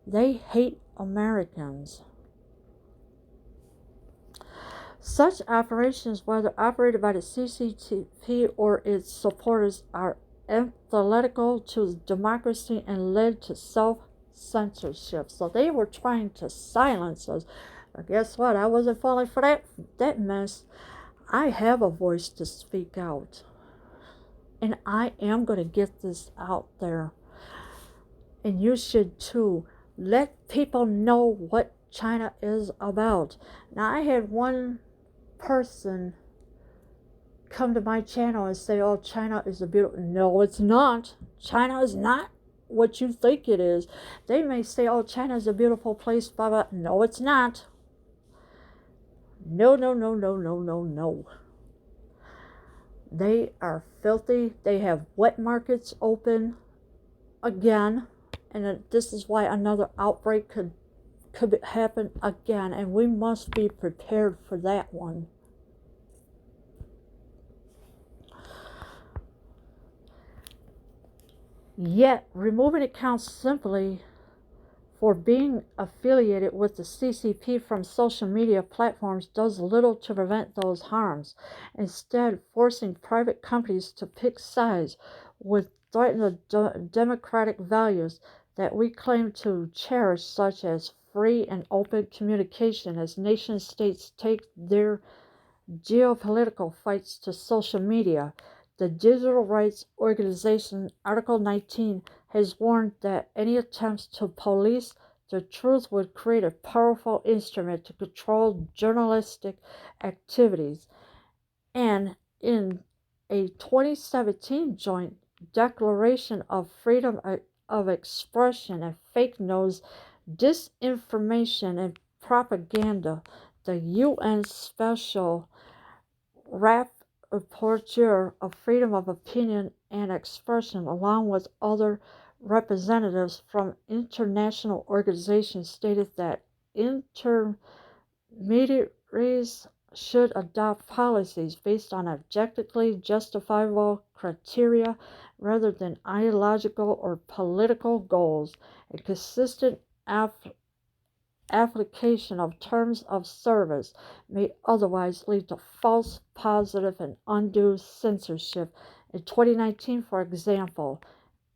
They hate Americans. Such operations, whether operated by the CCP or its supporters, are antithetical to democracy and led to self-censorship. So they were trying to silence us. But guess what? I wasn't falling for that mess. I have a voice to speak out. And I am going to get this out there. And you should too. Let people know what China is about. Now, I had one person come to my channel and say, oh, China is a beautiful... No, it's not. China is not what you think it is. They may say, oh, China is a beautiful place, blah, blah. No, it's not. No, no, no, no, no, no, no. They are filthy. They have wet markets open again. And this is why another outbreak could happen again. And we must be prepared for that one. Yet, removing accounts simply for being affiliated with the CCP from social media platforms does little to prevent those harms. Instead, forcing private companies to pick sides would threaten the democratic values that we claim to cherish, such as free and open communication, as nation states take their geopolitical fights to social media. The Digital Rights Organization, Article 19, has warned that any attempts to police the truth would create a powerful instrument to control journalistic activities. And in a 2017 joint Declaration of Freedom of Expression and fake news, disinformation, and propaganda. The UN Special Rapporteur of Freedom of Opinion and Expression, along with other representatives from international organizations, stated that intermediaries should adopt policies based on objectively justifiable criteria rather than ideological or political goals. A consistent application of terms of service may otherwise lead to false positive and undue censorship. In 2019, for example,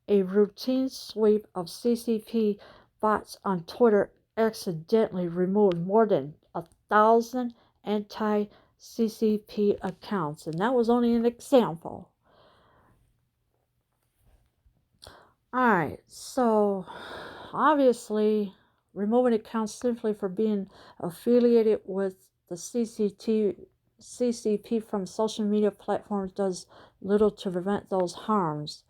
a routine sweep of CCP bots on Twitter accidentally removed more than 1,000 anti-CCP accounts, and that was only an example. Alright, so obviously removing accounts simply for being affiliated with the CCP from social media platforms does little to prevent those harms.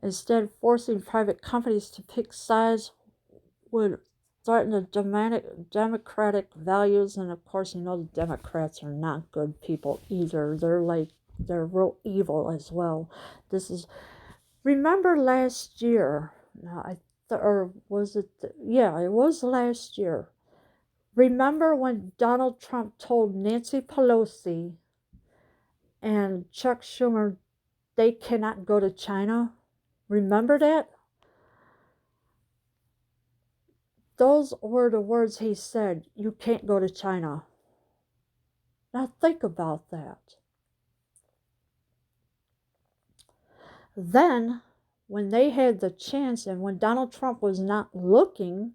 Instead, forcing private companies to pick sides would threaten the democratic values, and of course, you know the Democrats are not good people either. They're real evil as well. Remember last year, or was it, yeah, it was last year. Remember when Donald Trump told Nancy Pelosi and Chuck Schumer they cannot go to China? Remember that? Those were the words he said, you can't go to China. Now think about that. Then, when they had the chance and when Donald Trump was not looking,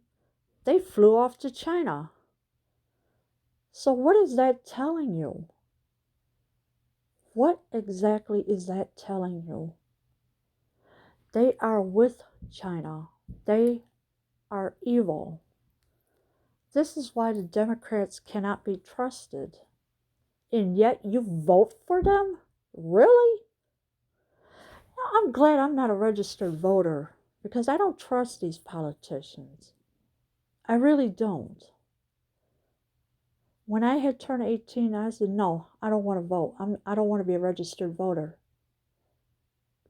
they flew off to China. So what is that telling you? What exactly is that telling you? They are with China. They are evil. This is why the Democrats cannot be trusted. And yet you vote for them? Really? I'm glad I'm not a registered voter because I don't trust these politicians. I really don't. When I had turned 18, I said, no, I don't want to vote. I don't want to be a registered voter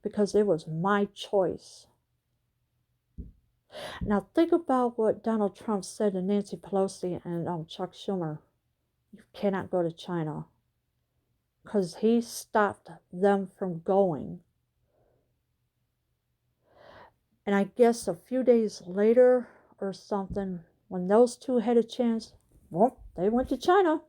because it was my choice. Now think about what Donald Trump said to Nancy Pelosi and Chuck Schumer. You cannot go to China because he stopped them from going. And I guess a few days later or something, when those two had a chance, well, they went to China.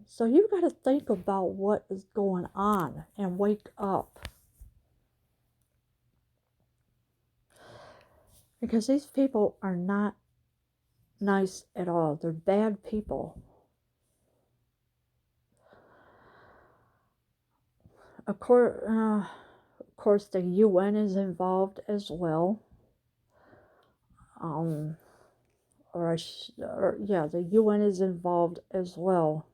So you got to think about what is going on and wake up. Because these people are not nice at all. They're bad people. Of course, the UN is involved as well. The UN is involved as well.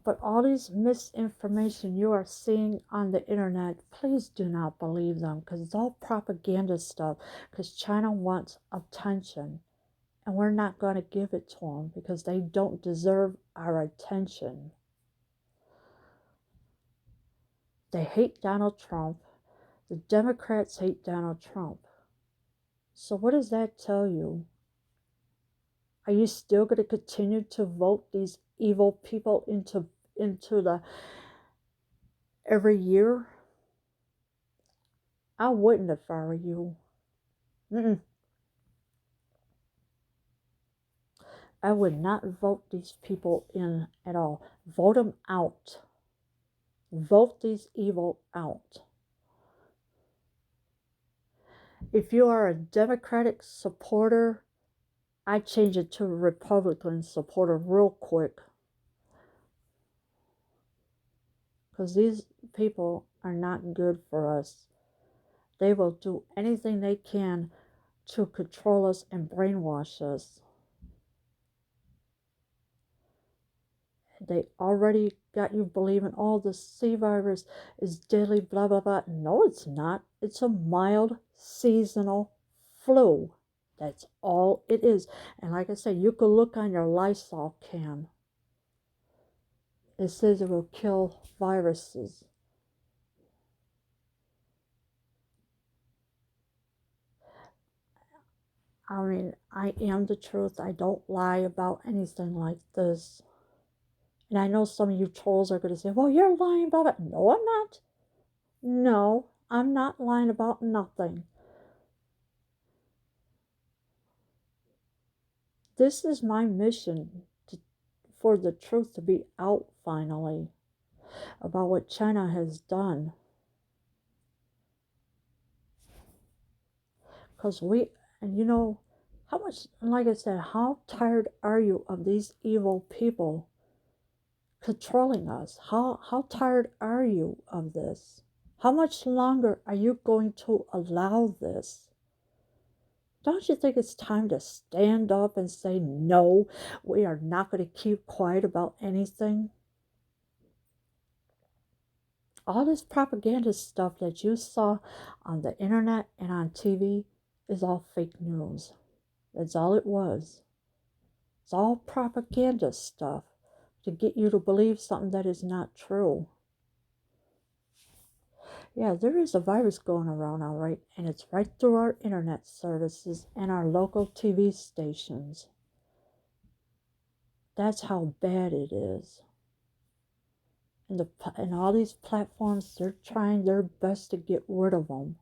But all this misinformation you are seeing on the internet, please do not believe them because it's all propaganda stuff because China wants attention and we're not going to give it to them because they don't deserve our attention. They hate Donald Trump. The Democrats hate Donald Trump. So what does that tell you? Are you still going to continue to vote these evil people into the every year? I wouldn't if I were you. I would not vote these people in at all. Vote them out. Vote these evil out. If you are a Democratic supporter, I change it to a Republican supporter real quick. Because these people are not good for us. They will do anything they can to control us and brainwash us. They already got you believing, oh, the C virus is deadly, blah, blah, blah. No, it's not. It's a mild seasonal flu. That's all it is. And like I said, you could look on your Lysol can. It says it will kill viruses. I mean, I am the truth. I don't lie about anything like this. And I know some of you trolls are going to say, well, you're lying about it. No, I'm not. No, I'm not lying about nothing. This is my mission for the truth to be out finally about what China has done. Because and you know, how much, like I said, how tired are you of these evil people controlling us? How tired are you of this? How much longer are you going to allow this? Don't you think it's time to stand up and say, no, we are not going to keep quiet about anything? All this propaganda stuff that you saw on the internet and on TV is all fake news. That's all it was. It's all propaganda stuff to get you to believe something that is not true. Yeah, there is a virus going around, all right, and it's right through our internet services and our local TV stations. That's how bad it is. And all these platforms, they're trying their best to get rid of them.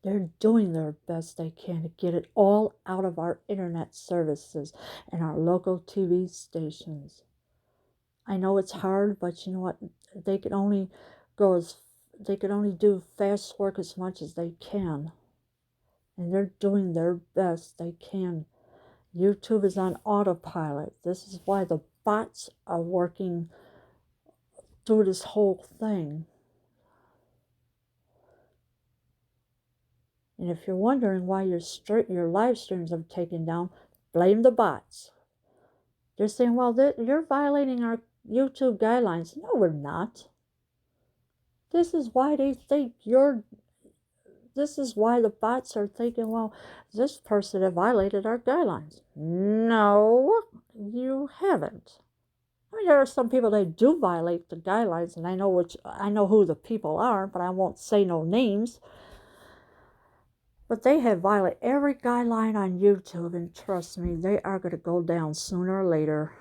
They're doing their best they can to get it all out of our internet services and our local TV stations. I know it's hard, but you know what? They can only do fast work as much as they can. And they're doing their best they can. YouTube is on autopilot. This is why the bots are working through this whole thing. And if you're wondering why your live streams are taken down, blame the bots. They're saying, well, you're violating our YouTube guidelines. No, we're not. This is why they think this is why the bots are thinking, well, this person have violated our guidelines. No, you haven't. I mean, there are some people that do violate the guidelines, and I know who the people are, but I won't say no names. But they have violated every guideline on YouTube, and trust me, they are going to go down sooner or later.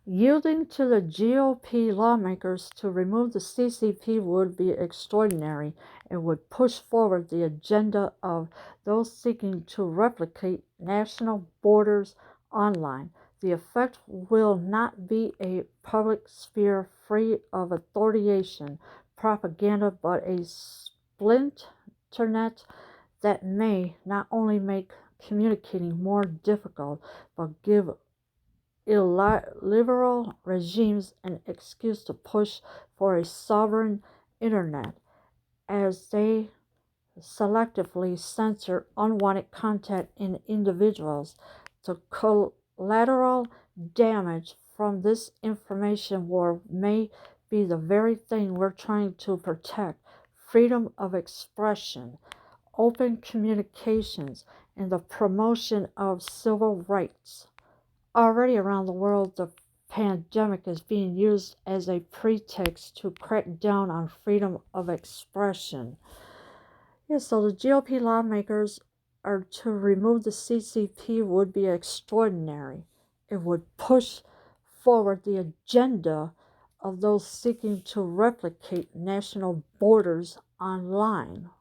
Yielding to the GOP lawmakers to remove the CCP would be extraordinary and would push forward the agenda of those seeking to replicate national borders online. The effect will not be a public sphere free of authoritarian propaganda, but a splinternet that may not only make communicating more difficult, but give illiberal regimes an excuse to push for a sovereign internet as they selectively censor unwanted content in individuals. The collateral damage from this information war may be the very thing we're trying to protect: freedom of expression, open communications, and the promotion of civil rights. Already around the world, the pandemic is being used as a pretext to crack down on freedom of expression. Yeah, so the GOP lawmakers are to remove the CCP would be extraordinary. It would push forward the agenda of those seeking to replicate national borders online.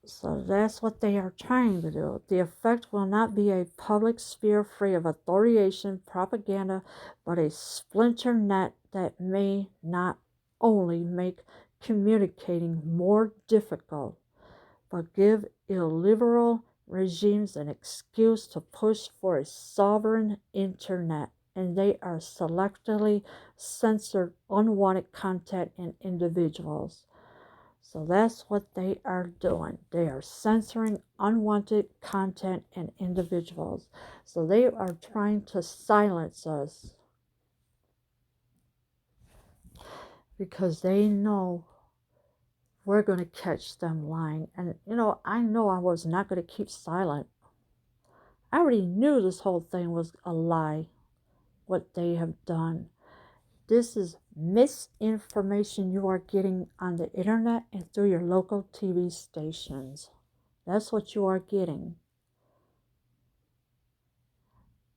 So that's what they are trying to do. The effect will not be a public sphere free of authoritarian propaganda, but a splinter net that may not only make communicating more difficult, but give illiberal regimes an excuse to push for a sovereign internet, and they are selectively censored unwanted content in individuals. So that's what they are doing. They are censoring unwanted content and individuals. So they are trying to silence us because they know we're going to catch them lying. And I know I was not going to keep silent. I already knew this whole thing was a lie, what they have done. This is misinformation you are getting on the internet and through your local TV stations. That's what you are getting.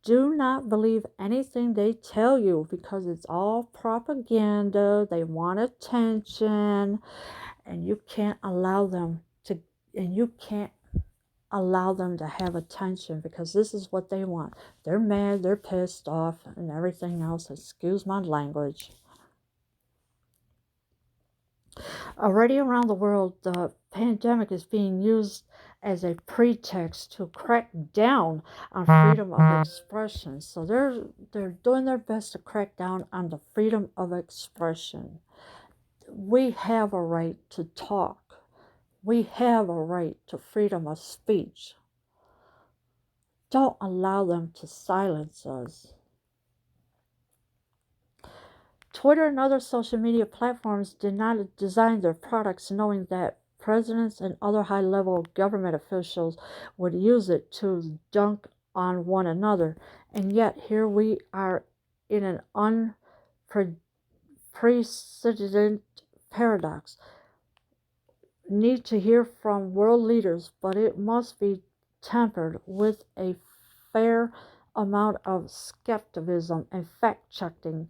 Do not believe anything they tell you because it's all propaganda. They want attention, and you can't allow them to, have attention because this is what they want. They're mad, they're pissed off, and everything else. Excuse my language. Already around the world, the pandemic is being used as a pretext to crack down on freedom of expression. So they're doing their best to crack down on the freedom of expression. We have a right to talk. We have a right to freedom of speech. Don't allow them to silence us. Twitter and other social media platforms did not design their products knowing that presidents and other high-level government officials would use it to dunk on one another. And yet here we are in an unprecedented paradox. Need to hear from world leaders, but it must be tempered with a fair amount of skepticism and fact-checking.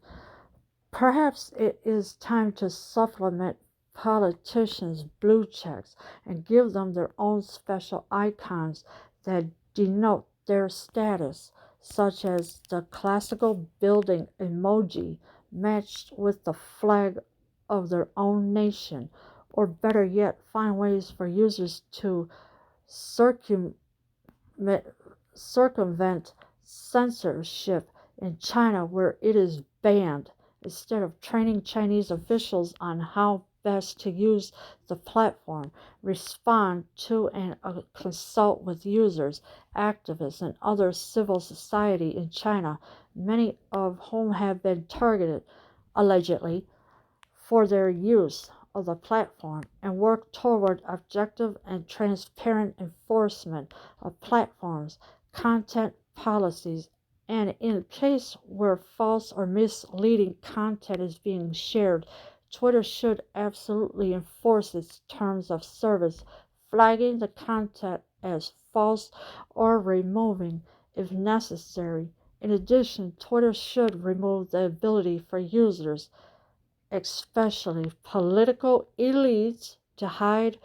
Perhaps it is time to supplement politicians' blue checks and give them their own special icons that denote their status, such as the classical building emoji matched with the flag of their own nation, or better yet, find ways for users to circumvent censorship in China where it is banned. Instead of training Chinese officials on how best to use the platform, respond to and consult with users, activists, and other civil society in China, many of whom have been targeted, allegedly, for their use of the platform, and work toward objective and transparent enforcement of platforms, content policies, and in case where false or misleading content is being shared, Twitter should absolutely enforce its terms of service, flagging the content as false or removing if necessary. In addition, Twitter should remove the ability for users, especially political elites, to hide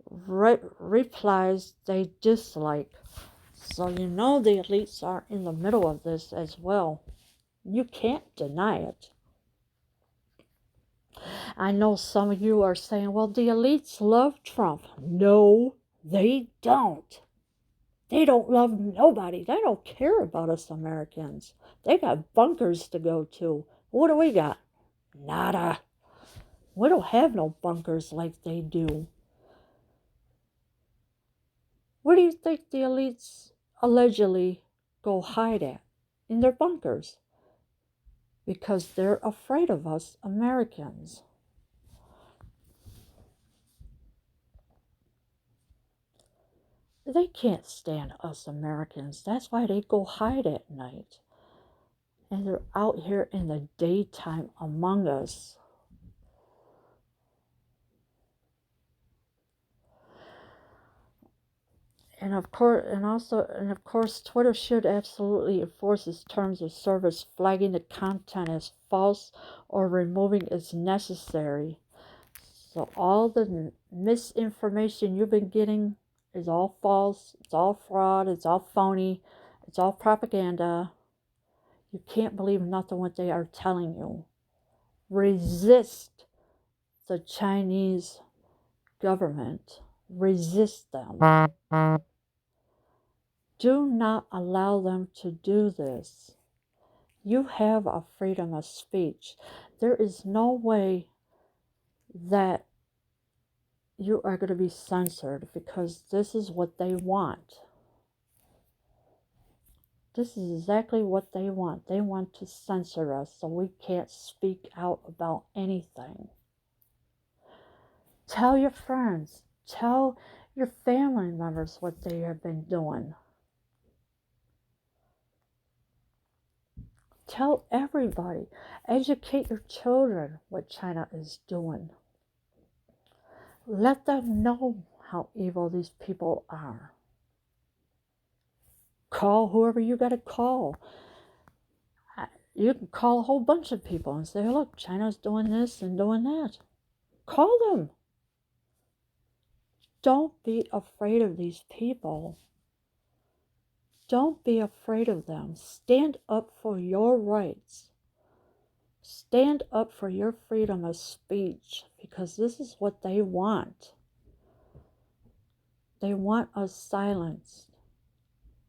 replies they dislike. So the elites are in the middle of this as well. You can't deny it. I know some of you are saying, well, the elites love Trump. No, they don't. They don't love nobody. They don't care about us Americans. They got bunkers to go to. What do we got? Nada. We don't have no bunkers like they do. Where do you think the elites allegedly go hide at? In their bunkers. Because they're afraid of us Americans. They can't stand us Americans. That's why they go hide at night. And they're out here in the daytime among us. And of course, Twitter should absolutely enforce its terms of service, flagging the content as false or removing as necessary. So all the misinformation you've been getting is all false, it's all fraud, it's all phony, it's all propaganda. You can't believe nothing what they are telling you. Resist the Chinese government. Resist them. Do not allow them to do this. You have a freedom of speech. There is no way that you are going to be censored because this is what they want. This is exactly what they want. They want to censor us so we can't speak out about anything. Tell your friends, tell your family members what they have been doing. Tell everybody. Educate your children what China is doing. Let them know how evil these people are. Call whoever you got to call. You can call a whole bunch of people and say, look, China's doing this and doing that. Call them. Don't be afraid of these people. Don't be afraid of them. Stand up for your rights. Stand up for your freedom of speech because this is what they want. They want us silenced.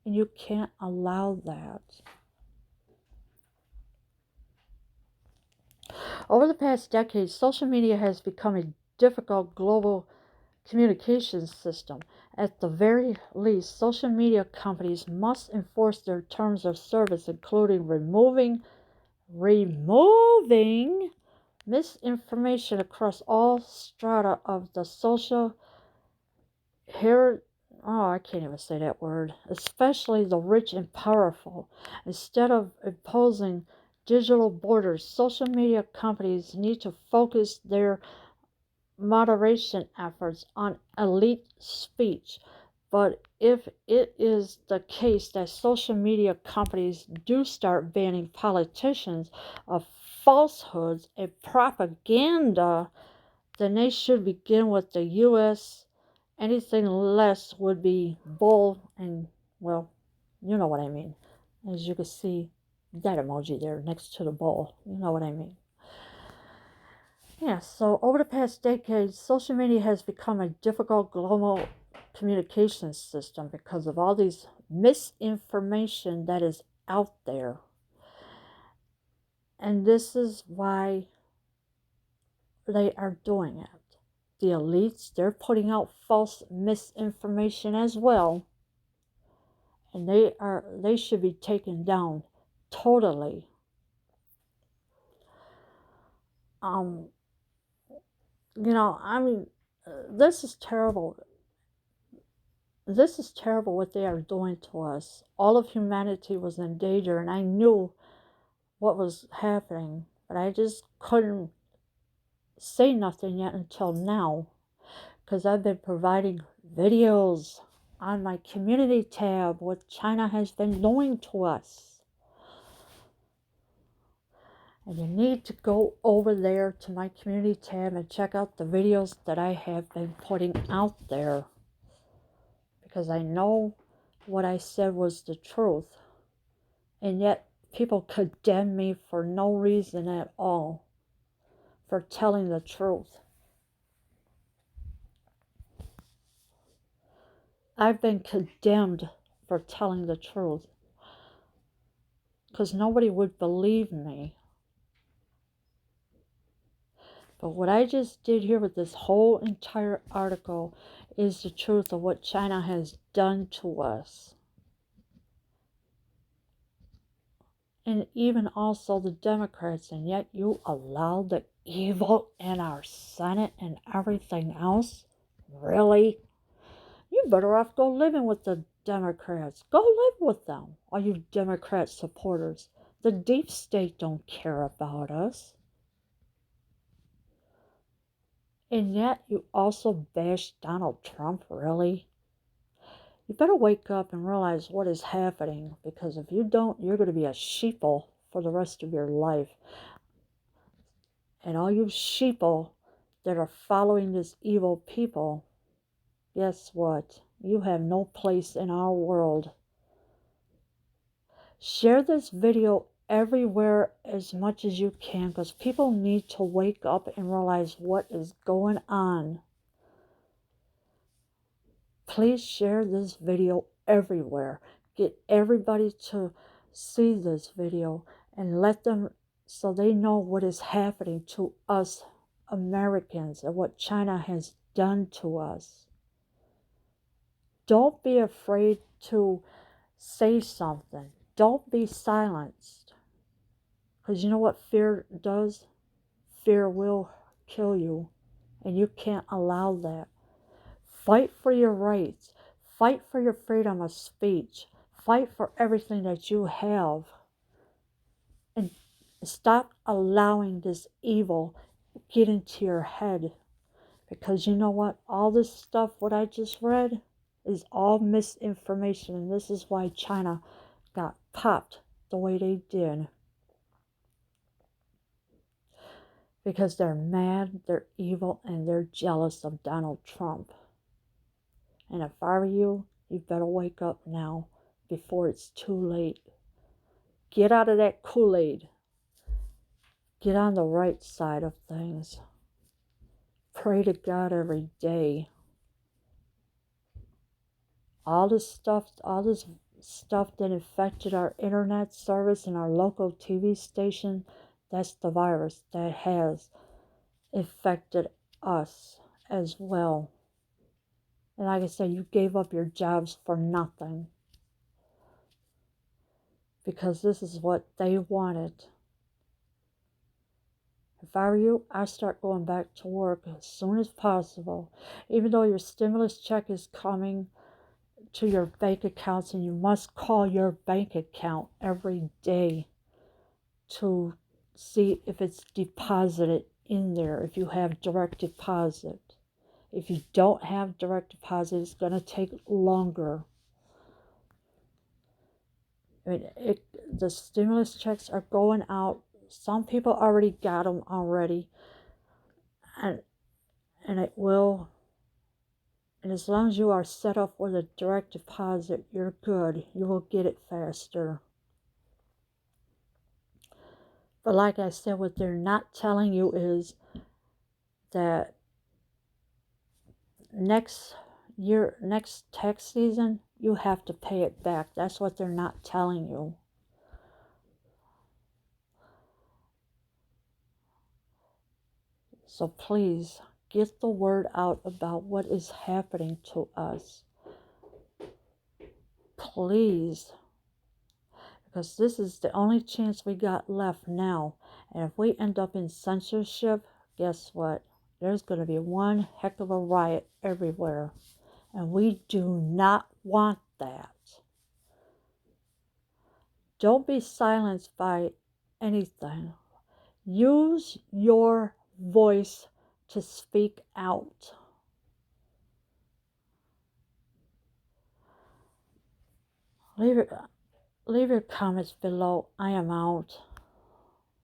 And you can't allow that. Over the past decade, social media has become a difficult global communications system. At the very least, social media companies must enforce their terms of service, including removing misinformation across all strata of the social I can't even say that word, especially the rich and powerful. Instead of imposing digital borders, social media companies need to focus their moderation efforts on elite speech. But if it is the case that social media companies do start banning politicians of falsehoods and propaganda, then they should begin with the U.S. Anything less would be bull and, well, you know what I mean. As you can see, that emoji there next to the bull. You know what I mean. Yeah, so over the past decade, social media has become a difficult global communication system because of all these misinformation that is out there. And this is why they are doing it. The elites, they're putting out false misinformation as well. And they should be taken down totally. This is terrible. This is terrible what they are doing to us. All of humanity was in danger, and I knew what was happening, but I just couldn't say nothing yet until now, because I've been providing videos on my community tab what China has been doing to us. And you need to go over there to my community tab and check out the videos that I have been putting out there. Because I know what I said was the truth. And yet people condemn me for no reason at all for telling the truth. I've been condemned for telling the truth. Because nobody would believe me. But what I just did here with this whole entire article is the truth of what China has done to us. And even also the Democrats, and yet you allow the evil in our Senate and everything else? Really? You better off go living with the Democrats. Go live with them, all you Democrat supporters. The deep state don't care about us. And yet you also bash Donald Trump, really? You better wake up and realize what is happening, because if you don't, you're going to be a sheeple for the rest of your life. And all you sheeple that are following this evil people, guess what? You have no place in our world. Share this video everywhere as much as you can, because people need to wake up and realize what is going on. Please share this video everywhere. Get everybody to see this video and let them, so they know what is happening to us Americans and what China has done to us. Don't be afraid to say something. Don't be silenced. Because you know what fear does? Fear will kill you. And you can't allow that. Fight for your rights. Fight for your freedom of speech. Fight for everything that you have. And stop allowing this evil get into your head. Because you know what? All this stuff, what I just read, is all misinformation. And this is why China got popped the way they did. Because they're mad, they're evil, and they're jealous of Donald Trump. And if I were you, you better wake up now before it's too late. Get out of that Kool-Aid. Get on the right side of things. Pray to God every day. All this stuff that infected our internet service and our local TV station, that's the virus that has affected us as well. And like I said, you gave up your jobs for nothing. Because this is what they wanted. If I were you, I'd start going back to work as soon as possible. Even though your stimulus check is coming to your bank accounts, and you must call your bank account every day to see if it's deposited in there, if you have direct deposit. If you don't have direct deposit, it's going to take longer. I mean, the stimulus checks are going out. Some people already got them already. And it will, and as long as you are set up with a direct deposit, you're good. You will get it faster. But like I said, what they're not telling you is that next tax season, you have to pay it back. That's what they're not telling you. So please, get the word out about what is happening to us. Please. Because this is the only chance we got left now. And if we end up in censorship, guess what? There's going to be one heck of a riot everywhere. And we do not want that. Don't be silenced by anything. Use your voice to speak out. Leave your comments below. I am out.